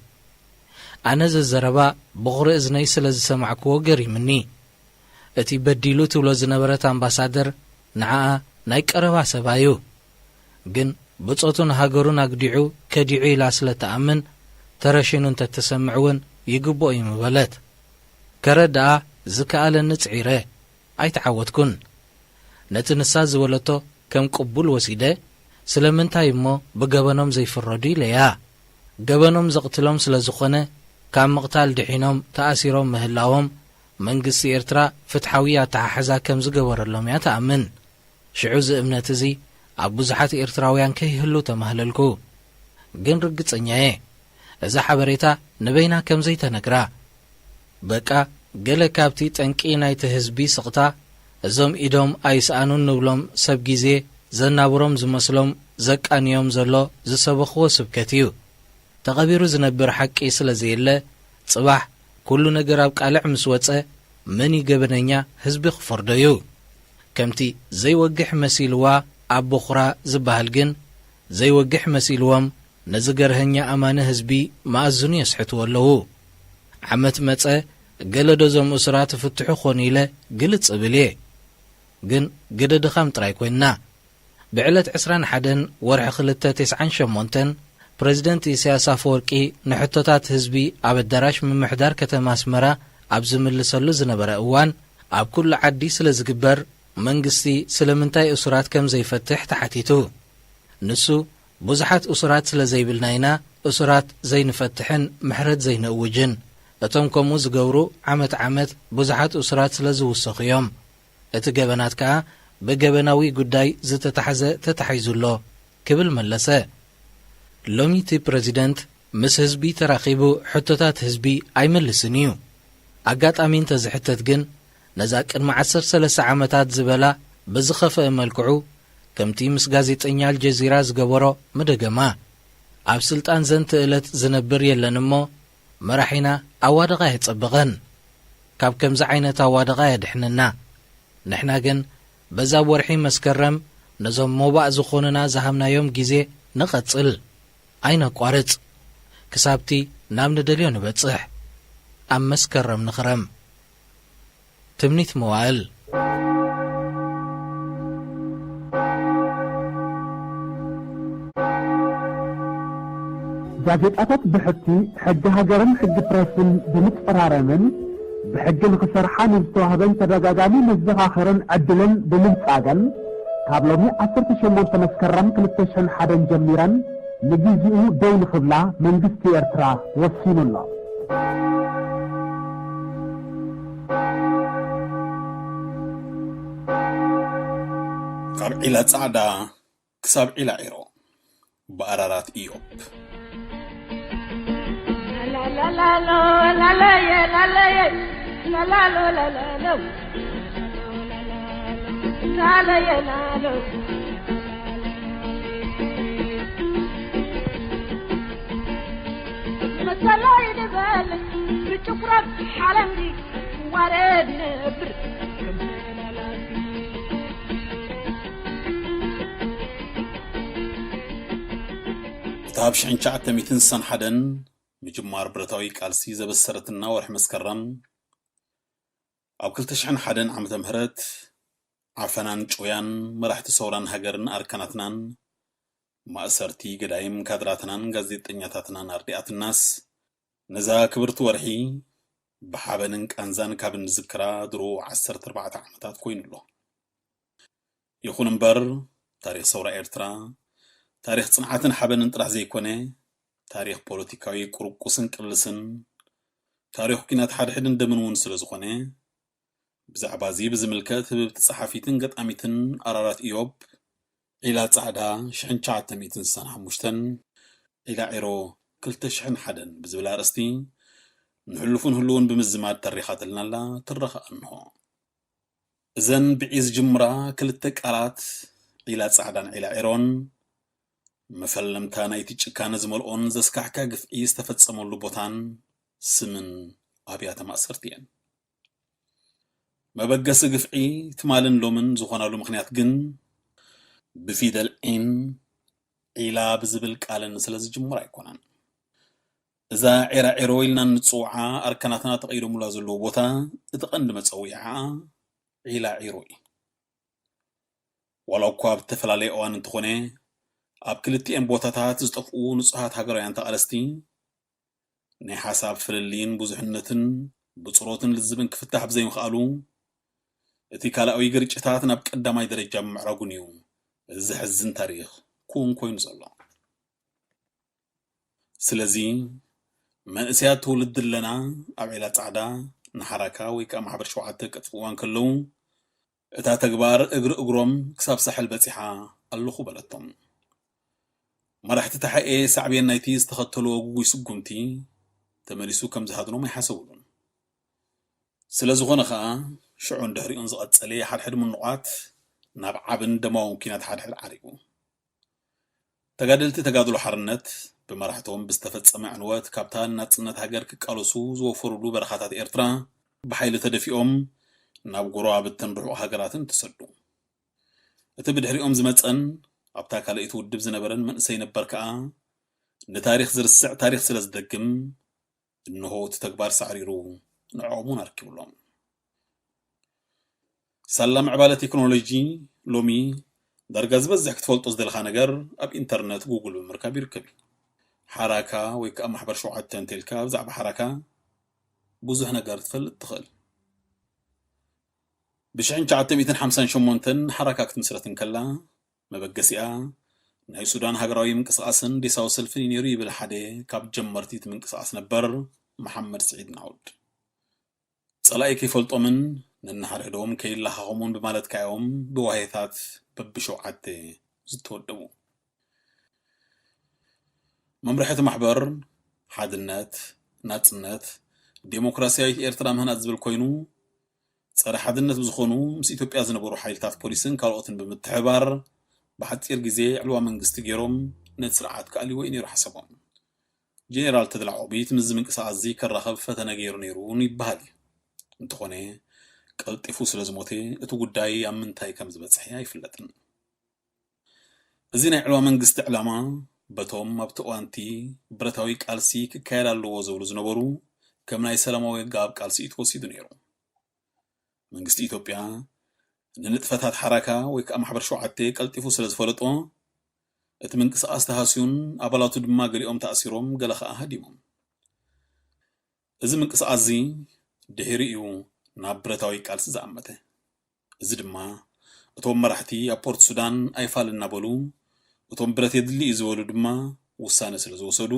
ኣነ ዘዘረባ ብቑሪ እዝነይ ስለ ዝሰማዕክዎ ገሪምኒ እቲ በዲሉ ትብሎ ዝነበረት ኣምባሳደር ንዓኣ ናይ ቀረባ ሰባዩ ግን ብጾቱን ሃገሩን ኣግዲዑ ከዲዑ ኢላ ስለ ተኣምን ተረሽኑ እንተተሰምዕውን ይግብኦ እዩ ምበለት ከረዳኣ ዝከኣለኒ ጽዒረ ኣይተዓወትኩን ነቲ ንሳ ዝበለቶ ከም ቅቡል ወሲደ ስለምንታይ እሞ ብገበኖም ዘይፍረዱ ኢለያ ገበኖም ዘቕትሎም ስለ ዝኾነ ካብ ምቕታል ድሒኖም ተኣሲሮም ምህላዎም መንግስቲ ኤርትራ ፍትሓዊ ኣተሓሕዛ ከም ዝገበረሎም እያ ተኣምን ሽዑ እምነት እዚ ኣብ ብዙሓት ኤርትራውያን ከይህሉ ተማህለልኩ ግን ርግጸኛ እየ እዛ ሓበሬታ ንበይና ከም ዘይተነግራ በቃ ገለ ካብቲ ጠንቂ ናይቲ ህዝቢ ስቕታ እዞም ኢዶም ኣይሰኣኑን ንብሎም ሰብ ጊዜ ዘናብሮም ዝመስሎም ዘቃንዮም ዘሎ ዝሰበኽዎ ስብከት እዩ ተቐቢሩ ዝነብር ሓቂ ስለ ዘየለ ጽባሕ ኩሉ ነገር ኣብ ቃልዕ ምስ ወፀ መን ይገበነኛ ህዝቢ ክፈርዶ እዩ ከምቲ ዘይወግሕ መሲልዋ ኣብ ቦኽራ ዝበሃል ግን ዘይወግሕ መሲልዎም ነዚ ገርህኛ ኣማነ ህዝቢ ማእዝኑ የስሕትዎ ኣለዉ ዓመት መፀ ገለዶዞም እስራ ትፍትሑ ኾኑ ኢለ ግልጽ ብል እየ ግን ግደድኻም ጥራይ ኮይንና ብዕለት 21 ወርሒ 298 ፕሬዚደንት ኢሳያስ አፈወርቂ ንሕቶታት ህዝቢ ኣብ ኣዳራሽ ምምሕዳር ከተማ ኣስመራ ኣብ ዝምልሰሉ ዝነበረ እዋን ኣብ ኩሉ ዓዲ ስለ ዝግበር መንግስቲ ስለምንታይ እስራት ከም ዘይፈትሕ ተሓቲቱ ንሱ ብዙሓት እስራት ስለ ዘይብልና ኢና እስራት ዘይንፈትሕን ምሕረት ዘይንእውጅን እቶም ከምኡ ዝገብሩ ዓመት ብዙሓት እስራት ስለ ዝውሰኹ እዮም እቲ ገበናት ከዓ ብገበናዊ ጉዳይ ዝተታሕዘ ተታሒዙሎ ክብል መለሰ ሎሚ እቲ ፕሬዚደንት ምስ ህዝቢ ተራኺቡ ሕቶታት ህዝቢ ኣይመልስን እዩ ኣጋጣሚ እንተዝሕተት ግን ነዛ ቅድሚ 13 ዓመታት ዝበላ ብዝኸፍአ መልክዑ ከምቲ ምስ ጋዜጠኛ አልጀዚራ ዝገበሮ መደገማ ኣብ ስልጣን ዘንቲ ዕለት ዝነብር የለን እሞ መራሒና ኣዋደቓ የጸብቐን ካብ ከምዚ ዓይነት ኣዋደቓ የድሕንና ንሕና ግን በዛ ወርሒ መስከረም ነዞም ሞባእ ዝኾኑና ዝሃብናዮም ጊዜ ንቐጽል ኣይነቋርጽ ክሳብቲ ናብ ንደልዮ ንበጽሕ ኣብ መስከረም ንኽረም ትምኒት መዋእል ጋዜጣታት ብሕቲ ሕጊ ሃገርን ሕጊ ፕሬስን ብምጽራረምን ብሕጊ ንኽሰርሓ ንዝተዋህበን ተደጋጋሚ መዘኻኸርን ዕድልን ብምንጻገን ካብ ሎሚ 18 መስከረም 2001 ጀሚረን ንግዚኡ ደው ንኽብላ መንግስቲ ኤርትራ ወሲኑ ኣሎ ካብ ዒላ ጻዕዳ ክሳብ ዒላ ዒሮ በኣራራት ኢዮብ مسلاي دبل بتقرب حلمي وارد نبر تاب شعنشعت ميتن سن حدن مجمار برتاوي قالسي زبسرتنا ورح مسكرم أو كل تشحن حدن عم تمهرت عفنان جويان مرحت صوران هجرن أركانتنان مأسرتي قدايم كادراتنان غزيت إنياتاتنان أرديات الناس نزا كبرت ورحي بحابننك أنزان كابن ذكرى درو 14 عمتات كوين له يخون مبر تاريخ صورة إيرترا تاريخ صنعاتن حابن طرح زي كونه تاريخ بوليتيكاوي قرقوسن قلسن تاريخ كينات حد حدن دمنون سلزخونه بزعبا زي بزملكات بتصحافيتن قطعميتن قرارات إيوب إلى تصعدا شحن شعتميتن سنة حموشتن إلى عيرو كلتا شحن حدن بزبلا رستي نحلفون هلون بمزمات تاريخات لنا لا ترخ أنه إذن بعيز جمرة كلتا قرات إلى تصعدان إلى عيرون مفلم تانا يتجكان زملؤون زسكحكا قفعي استفتصمو اللبوتان سمن أبيات مأسرتين مبقس قفعي تمالن لومن زخونا لو مخنيات جن بفيدل إن إلا بزبل كالن سلز جمرا يكونان إذا عيرا عيرويلنا نتصوعا أركاناتنا تغيرو ملازو اللوبوتا اتقند متصويعا إلا عيروي ولو كواب تفلالي اوان انتخوني أب كلتي بوتاتات زطفقو نصحات هاقريان تقالستي ني حساب فللين بوزحنتن بصروتن للزبن كفتح بزي مخالو اتي كالاوي قريجتات ناب قداماي درجة معراقونيو الزحزن تاريخ كون كوين زلا سلازي من اسيات تولد لنا أبعيلا تعدا نحركا ويكا محبر شوعاتك اتفوان كلو اتا تقبار اقرم كساب سحل بتيحا اللخو بلتهم مرحت تحقي سعبين نايتي استخدتلو وقوي سقمتي تمارسو كم زهادنو ما يحاسولون سلازغونا خا شعون دهري انزقت سالي حد من النقاط ناب عبن دماو كينات حد عريقو تقادلت تقادلو حرنت بمرحتهم بستفت سمع عنوات كابتان ناتسنات هاجر كقالوسو زوفرلو برخاتات إيرترا بحيل تدفيهم ناب قروع بالتنبحو هاجراتن تسدو اتبدهري زمتسن أبتا كاليت ودب زنبرن من سينبر كأ نتاريخ زرسع تاريخ سلز دقم إنه تتكبار سعريرو نعومون أركب لهم سلم عبالة تكنولوجي لومي درجز بزحك تفولت أصدر خانجر أب إنترنت جوجل بمركب يركبي حركة ويك محبر شوعات تنتلكا وزعب حركة بوزه نجار تفل التخل بشعين شعتم 250 شمونتن حركة كتمسرة كلا مبقسئة ناي سودان هاقراوي منقصاصن دي ساوسل فينيري بالحدي كاب جمرتي منقصاص نبر محمد سعيد نعود صلاي كيف الطمن ننحر هدوم كي لحقومون بمالت كايوم بوهيثات ببشوعات زتودبو ممرحة محبر حادنات ناتسنات ديمقراسياي إيرترا مهنات زبل كوينو صار حادنات بزخونو مس إثيوبيا زنبرو حيلتات بوليسن كالوتن بمتحبار بحتير جزء علوا من قستجيرهم نتسرعات كالي وين يروح حسبهم جنرال تدلعوا بيت مزمن كسازي كرخب فتنا غير نيرون يبهالي انتخوني قلت يفوس لازموتي اتو قداي امنتاي كم زبصحيا يفلتن ازينا علوا من قست علما بتوم مبتوانتي برتاوي قالسي كايلالو وزولو زنبرو كمناي سلاموي قاب قالسي توسيدو نيرو من قست إثيوبيا ننطفتات حركة ويك محبر شوعتي قلت يفوس لازفلطو اتمنقص استهاسيون ابلاتو دما غليوم تاثيروم غلخا هديمم እዚ ምንቅስቃስ እዚ ድሕሪኡ ናብ ብረታዊ ቃልሲ ዝኣመተ እዚ ድማ እቶም መራሕቲ ኣብ ፖርት ሱዳን ኣይፋል እናበሉ እቶም ብረት የድሊ ዝበሉ ድማ ውሳነ ስለ ዝወሰዱ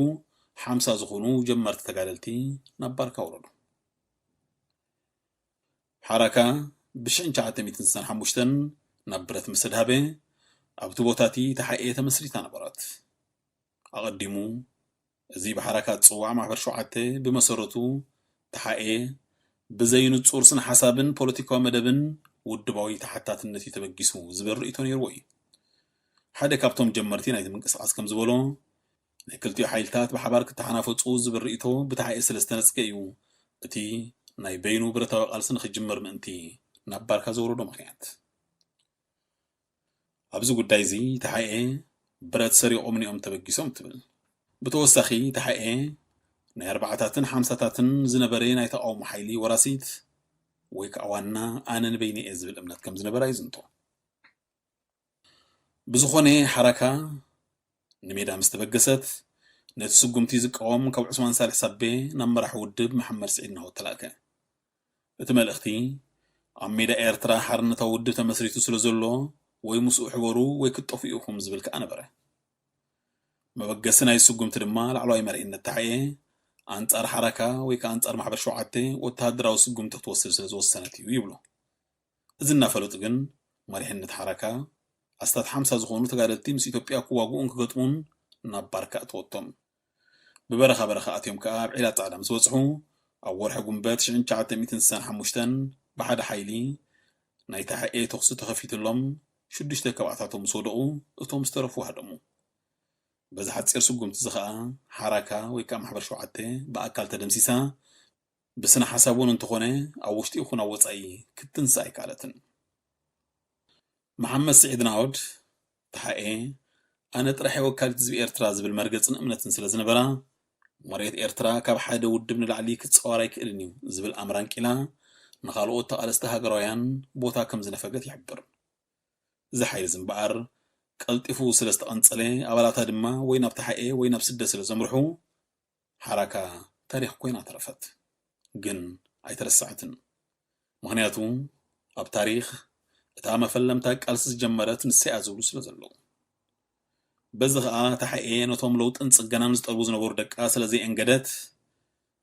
50 ዝኾኑ ጀመርቲ ተጋደልቲ ናብ ባርካ ወረዱ ሓረካ ብ1995 ናብ ብረት መሰድሃበ ኣብቲ ቦታቲ ተሓኤ ተመስሪታ ነበረት ኣቐዲሙ እዚ በሐረካት ጽዋዕ ማህበር ሸውዓተ በመሰረቱ ተሓኤ በዘይንጹር ስነ ሐሳብን ፖለቲካዊ መደብን ውድባዊ ተሐታትነት የተበጊሱ ዝበርኢቶ ነይሩ ወይ ሓደ ካብቶም ጀመርቲ ናይቲ ምንቅስቃስ ከም ዝበሎ ናይ ክልቲኡ ሓይልታት ብሓባር ክተሓናፈጹ ዝበርኢቶ ብተሓኤ ሰለስተ ነጽገ እዩ እቲ ናይ በይኑ ብረታዊ ቃልሲ ንኽጅመር ምእንቲ ናብ ባርካ ዘውረዶ ምክንያት ኣብዚ ጉዳይ እዚ ተሓኤ ብረት ሰሪቆም እኒኦም ተበጊሶም ትብል ብተወሳኺ ተሓኤ ናይ 40ታትን 50ታትን ዝነበረ ናይ ተቃውሞ ሓይሊ ወራሲት ወይ ከዓ ዋና ኣነ ንበይኒ እየ ዝብል እምነት ከም ዝነበረ ይዝንቶ ብዝኾነ ሓረካ ንሜዳ ምስ ተበገሰት ነቲ ስጉምቲ ዝቃወም ካብ ዑስማን ሳልሕ ሳቤ ናብ መራሒ ውድብ መሐመድ ስዒድ ናሆ ተላከ እቲ መልእኽቲ ኣብ ሜዳ ኤርትራ ሓርነታዊ ውድብ ተመስሪቱ ስለ ዘሎ ወይ ምስኡ ሕበሩ ወይ ክጠፉ ኢኹም ዝብል ከዓ ነበረ መበገሲ ናይ ስጉምቲ ድማ ላዕለዋይ መሪሕነት ተሓኤ አንጻር ሓረካ ወይ ከዓ አንጻር ማሕበር 7 ወተሃደራዊ ስጉምቲ ክትወስድ ስለ ዝወሰነት እዩ ይብሎ እዚ እናፈለጡ ግን መሪሕነት ሓረካ ኣስታት 50 ዝኾኑ ተጋደልቲ ምስ ኢትዮጵያ ክዋግኡን ክገጥሙን ናብ ባርካ እተወቶም ብበረኻ ኣትዮም ከዓ ኣብ ዒላ ጻዕዳ ምስ በፅሑ ኣብ ወርሒ ጉንበት 1965 ብሓደ ሓይሊ ናይ ተሓኤ ተኽሲ ተኸፊትሎም 6 ከባዕታቶም ምስ ወደቑ እቶም ዝተረፉ ሃደሙ በዚ ሓፂር ስጉምቲ እዚ ከዓ ሓረካ ወይ ከዓ ማሕበር 7 ብኣካል ተደምሲሳ ብስነ ሓሳቡን እንትኾነ ኣብ ውሽጢ ይኹን ኣብ ወፃኢ ክትንሳእ ኣይከኣለትን መሐመድ ስዒድ ናውድ ተሓኤ ኣነ ጥራሕ ወካሊት ህዝቢ ኤርትራ ዝብል መርገፅን እምነትን ስለ ዝነበራ መሬት ኤርትራ ካብ ሓደ ውድብ ንላዕሊ ክትፀዋር ኣይክእልን እዩ ዝብል ኣምራን ቂላ ንኻልኦት ተቃለስቲ ሃገራውያን ቦታ ከም ዝነፈገት ይሕብር እዚ ሓይሊ ዝምበኣር ቀልጢፉ ስለ ዝተቐንፀለ ኣባላታ ድማ ወይ ናብ ተሓኤ ወይ ናብ ስደት ስለ ዘምርሑ ሓረካ ታሪክ ኮይና ተረፈት ግን ኣይተረሳዕትን ምክንያቱ ኣብ ታሪክ እታ መፈለምታ ቃልሲ ዝጀመረት ንስያ ዝብሉ ስለ ዘለዉ በዚ ከዓ ተሓኤ ነቶም ለውጥን ፅገናን ዝጠልቡ ዝነበሩ ደቃ ስለዘይአንገደት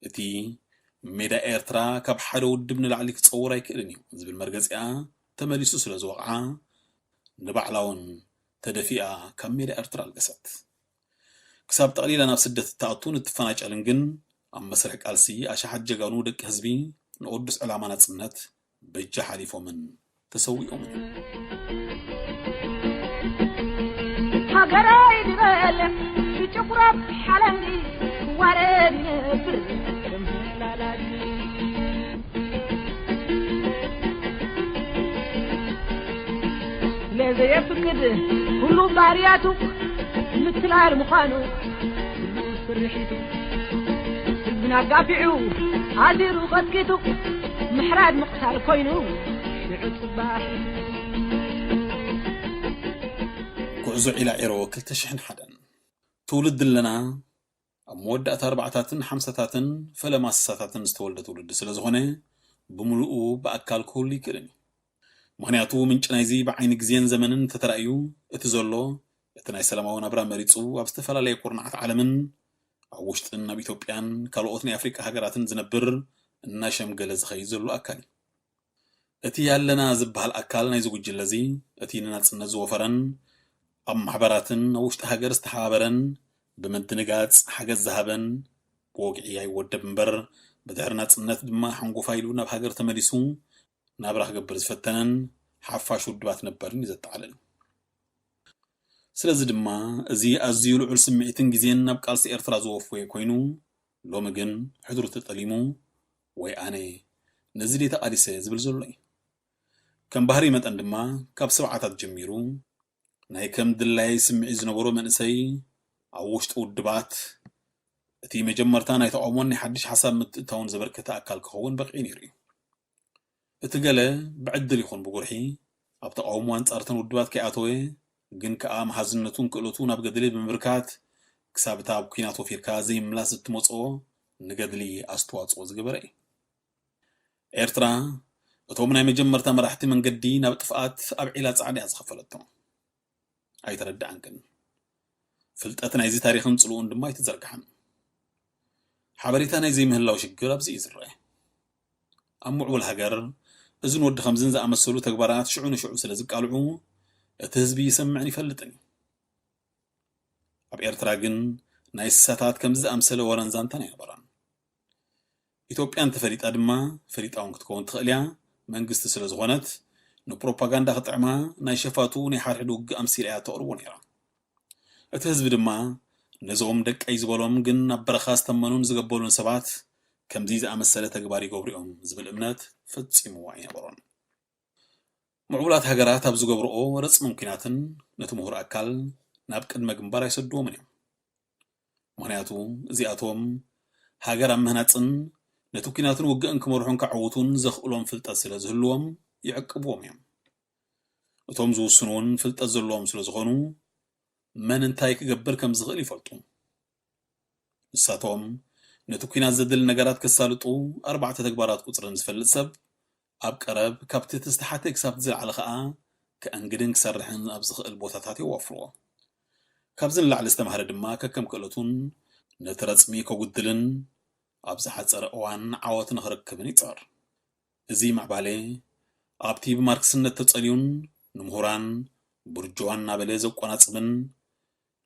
እቲ ሜዳ ኤርትራ ካብ ሓደ ውድብ ንላዕሊ ክፀውር ኣይክእልን እዩ ዝብል መርገፂኣ ተመሊሱ ስለ ዝወቕዓ ንባዕላውን ተደፊኣ ካብ ሜዳ ኤርትራ ኣልገሰት ክሳብ ጠቕሊላ ናብ ስደት እተኣቱን እትፈናጨልን ግን ኣብ መስርሕ ቃልሲ ኣሸሓት ጀጋኑ ደቂ ህዝቢ ንቅዱስ ዕላማ ናጽነት በጃ ሓሊፎምን ተሰዊኦምን هاجراي دبل بتقرب حلمي ورد نبر لا لا لذا يفقد كل بارياته مثل المخانو كل سرحيته ابنا قافعو عادر وقدكيته محراد مقتال كوينو شعب صباحي ጉዕዞ ኢላ ዒሮ 2001 ትውልድ ለና ኣብ መወዳእታ 4ታትን 50ታትን ፈለማ ስሳታትን ዝተወልደ ትውልድ ስለ ዝኾነ ብምሉኡ በኣካል ክህሉ ይክእልን ምክንያቱ ምንጭ ናይዚ ብዓይኒ ግዜን ዘመንን ተተራእዩ እቲ ዘሎ እቲ ናይ ሰላማዊ ናብራ መሪፁ ኣብ ዝተፈላለየ ኩርናዓት ዓለምን ኣብ ውሽጥን ኣብ ኢትዮጵያን ካልኦት ናይ ኣፍሪቃ ሃገራትን ዝነብር እናሸምገለ ዝኸይድ ዘሎ ኣካል እቲ ያለና ዝበሃል ኣካል ናይ ዝጉጅለ እዚ እቲ ንናጽነት ዝወፈረን ኣብ ማሕበራትን ውሽጢ ሃገር ዝተሓባበረን ብምድንጋጽ ሓገዝ ዝሃበን ብወግዒ ኣይወደብ እምበር ብድሕሪ ናጽነት ድማ ሓንጎፋ ኢሉ ናብ ሃገር ተመሊሱ ናብራ ክገብር ዝፈተነን ሓፋሽ ውድባት ነበርን እዩ ዘጠቃልል ስለዚ ድማ እዚ ኣዝዩ ልዑል ስምዒትን ግዜን ናብ ቃልሲ ኤርትራ ዝወፍወ ኮይኑ ሎሚ ግን ሕድሩ ተጠሊሙ ወይ ኣነ ነዚ ዴ ተቃሊሰ ዝብል ዘሎ እዩ ከም ባህሪ መጠን ድማ ካብ 7ታት ጀሚሩ ናይ ከም ድላይ ስምዒት ዝነበሮ መንእሰይ ኣብ ውሽጢ ውድባት እቲ መጀመርታ ናይ ተቃውሞን ናይ ሓድሽ ሓሳብ ምትእታውን ዘበርከተ ኣካል ክኸውን በቂዑ ነይሩ እዩ እቲ ገለ ብዕድል ይኹን ብጉርሒ ኣብ ተቃውሞ አንጻርተን ውድባት ከይኣተወ ግን ከዓ መሓዝነቱን ክእለቱ ናብ ገድሊ ብምብርካት ክሳብ እታ ኣብ ኩናት ወፊርካ ዘይምላስ እትመፅኦ ንገድሊ ኣስተዋፅኦ ዝገበረ እዩ ኤርትራ እቶም ናይ መጀመርታ መራሕቲ መንገዲ ናብ ጥፍኣት ኣብ ዒላ ጻዕዳ ዝኸፈለቶም ኣይተረዳእን ግን ፍልጠት ናይዚ ታሪኽን ጽልኡን ድማ ኣይተዘርግሐን ሓበሬታ ናይ ዘይምህላው ሽግር ኣብዚ እዩ ዝረአ ኣብ ምዕቡል ሃገር እዝን ወዲ ከምዝን ዝኣመሰሉ ተግባራት ሽዑ ንሽዑ ስለ ዝቃልዑ እቲ ህዝቢ ይሰምዕን ይፈልጥን ኣብ ኤርትራ ግን ናይ ስሳታት ከምዚ ዝኣምሰለ ወረንዛንታን ኣይነበራን ኢትዮጵያን ተፈሊጣ ድማ ፈሊጣውን ክትከውን ትኽእል እያ መንግስቲ ስለ ዝኾነት ንፕሮፓጋንዳ ክጥዕማ ናይ ሸፋቱ ናይ ሓድሕድ ውግእ ኣምሲላ እያ ተቕርቦ ነይራ እቲ ህዝቢ ድማ ነዞም ደቀይ ዝበሎም ግን ኣብ በረኻ ዝተመኑን ዝገበሉን ሰባት كمزي زأمثل تجباري جبرئهم زبل إمنات فتسموا وعين برون معولات هجرات أبزو جبرؤو رسم ممكناتن نتمهر أكل نابك المجنبار يسدوا منهم مهنياتو زياتهم هاجر مهناتن نتوكيناتن وجأن كمرحون كعوتون زخلهم في التأثير زهلهم يعقبوهم يوم وتوم زو سنون في التأزلهم سلزغنو من انتايك جبر كم زغلي فرطون نساتهم نتوكينات زدل نجارات كسالتو 4 تكبارات قصرن زفلت سب أب قرب كابت تستحتك سبت زل على خاء كأنجدن كسرحن أبزغ البوتاتاتي وفروه كابزن لعل استمهر دما كم كلتون نترسمي كودلن أبزحت سرقوان عوات نخركبني صار زي مع بالي أبتي بماركس نتتصليون نمهران برجوان نابليز وقناصبن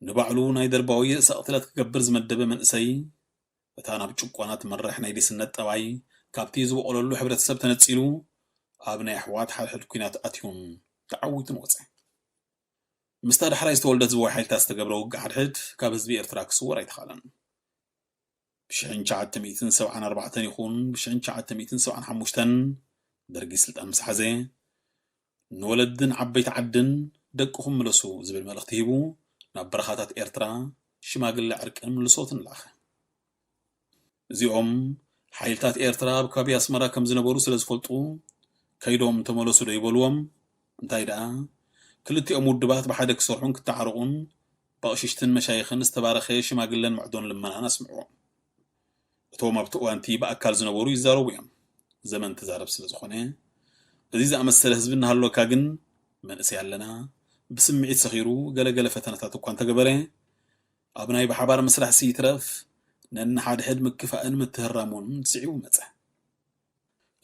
نبعلو نايدر باوي سقطلت كجبر زمدبه من اسي بتانا بچقونات مرح نايدي سنت طبعي كابتي زو قوللو حبرتسب تنصيلو ابناي احوات حل كينات اتيون تعويت موصي مستر حرايس تولدت زو حيل تاستغبرو قحد كاب حزب ارترا كسور يتخالن بشعن شعت 174 يكون بشعن شعت 175 درجي سلطان مسحزه نولدن عبيت عدن دقهم ملسو زبل ملخت هيبو ناب برخاتات ارترا شماغل عرقن ملسوتن لاخ زيوم حيلتات ارترا بكابي اسمرا كم زنبرو سلازفلطو كيدوم تملسو ديبلوم انتاي دا كلتي امودبات بحدا كسرحون كتعرقون باششتن مشايخن استبارخي شماغلن معدون لما انا اسمعو تو مبتوانتي باكل زنبرو يزارو يم زمن تزارب سلازخونه እዚ ዝኣመሰለ ህዝቢ እናሃለወካ ግን መንእሰይ ኣለና ብስምዒት ሰኺሩ ገለገለ ፈተነታት እኳ እንተገበረ ኣብ ናይ ብሓባር መስራሕ ሲትረፍ ነንሓድሕድ ምክፋእን ምትህራሙን ስዒቡ መፀ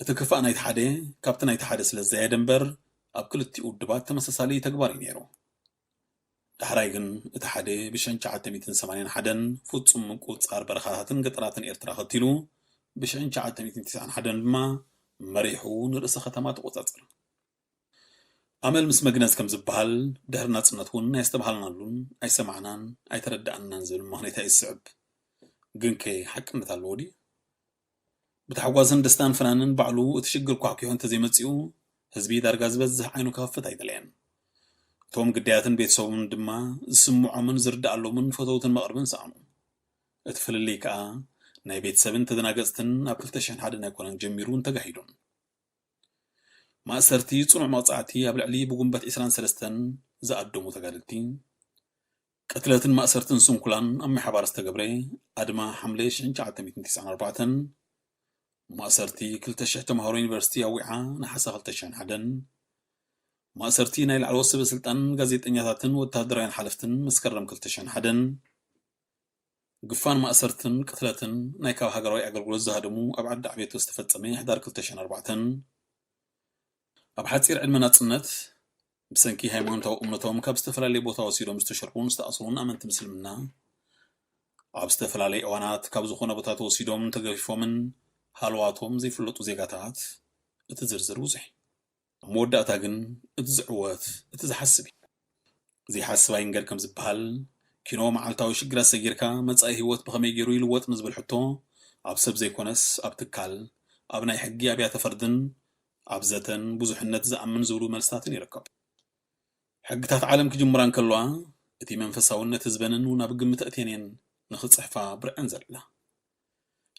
እቲ ክፋእ ናይቲ ሓደ ካብቲ ናይቲ ሓደ ስለ ዘያደ እምበር ኣብ ክልቲኡ ድባት ተመሳሳሊ ተግባር እዩ ነይሩ ዳሕራይ ግን እቲ ሓደ ብ1981 ፍጹም ምቁፅፃር በረኻታትን ገጠራትን ኤርትራ ኸቲሉ ብ1991 ድማ مريحون رئيس ختمات قصصر عمل مس مجنز كم زبال دهر ناصنتون يستبحلنا لون اي سمعنان اي تردأنا ننزل مهنيتا الصعب جنكي حق متالودي بتحوازن دستان فنانن بعلو تشجر كواكيو انت زي مصيو حزبي دارغاز بزح عينو كافت ايدلين توم قدياتن بيتسوون دما سمعوا من زردالو من فوتوتن مقربن سامو اتفل ليكا ናይ ቤተሰብን ተደናገጽትን ኣብ 2001 ኣይኮነን ጀሚሩን ተጋሂዶን ማእሰርቲ ጽኑዕ መቕጻዕቲ ኣብ ልዕሊ ብጉንበት 23 ዝኣደሙ ተጋድልቲ ቅትለትን ማእሰርትን ስንኩላን ኣብ ማሕበር ዝተገብረ ኣድማ ሐምሌ 1994 ማእሰርቲ 2000 ተምሃሮ ዩኒቨርሲቲ ኣዊዓ ናሓሳ 2001 ማእሰርቲ ናይ ላዕለወ ሰበስልጣን ጋዜጠኛታትን ወታደራውያን ሓለፍትን መስከረም 2001 قفان مأسرتن قتلتن نايكاو هاجراوي أقلقلو الزهدمو أبعد دعبيتو استفدسمي 2004 أب حتصير علمنا تصنت بسنكي هايمونتو أمنتوم كاب استفلالي بوتاو سيدوم استشرقون استأصلون أمنت مسلمنا أب استفلالي أوانات كاب زخونا بوتاتو سيدوم تقفو من هالواتهم زي فلوتو زيقاتات اتزرزر وزي موداتا جن اتزعوات اتزحسبي زي حسبا ينقل كم زبهال كينو معلتاو شجرة سجيركا متصاي هيوت بخمي جيرو يلوت مزبل حطو أب سب زي كونس أب تكال أب ناي حقي أبي أتفردن أب زتن بزحنة زأمن زورو ملستاتن يركب حقتات عالم كجمران كلوا اتي منفساونا تزبنن ونا بقمة أتينين نخد صحفا برأنزل لا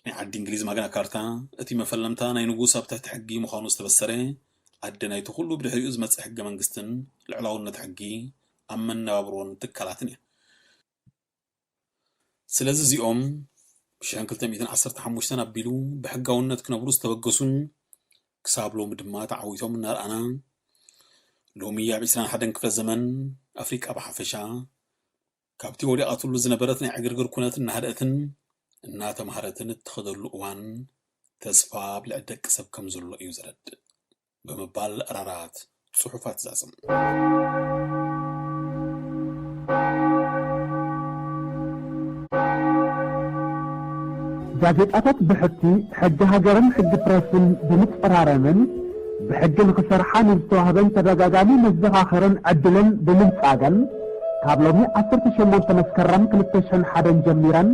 عدي إنجليز ماغنا كارتا اتي مفلمتا ناي نقوصا بتحت حقي مخانوس تبسري عدنا يتخلو بدحي أزمت حقا منقستن العلاونا تحقي أمن نوابرون تكالاتني سلازي زيوم بشان كلتا 215 أبيلو بحقاونات كنبروس توقسون كسابلو مدمات عويتهم من نار أنا لومية بيسران حدن كفل زمن أفريقيا بحفشا كابتي ولي أطول زنبرتني عقرقر كونات النهارتن الناتا مهارتن اتخذوا اللقوان تسفاب لعدك كسب كمزلو يوزرد بمبال أرارات صحفات زازم ጋዜጣታት ብሕቲ ሕጊ ሃገርን ሕጊ ፕረስን ብምፅራረምን ብሕጊ ንክሰርሓን ዝተዋህበን ተደጋጋሚ መዘኻኸርን ዕድልን ብምንፃገን ካብ ሎሚ 18 መስከረም 2001 ጀሚረን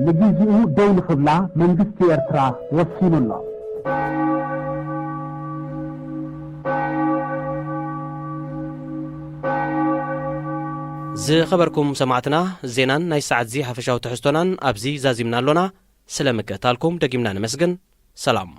ንግዚኡ ደው ንኽብላ መንግስቲ ኤርትራ ወሲኑ ኣሎ ዝኸበርኩም ሰማዕትና ዜናን ናይ ሰዓት ዚ ሓፈሻዊ ትሕዝቶናን ኣብዚ ዛዚምና ኣሎና ስለምክእታልኩም ደጊምና ንመስግን ሰላም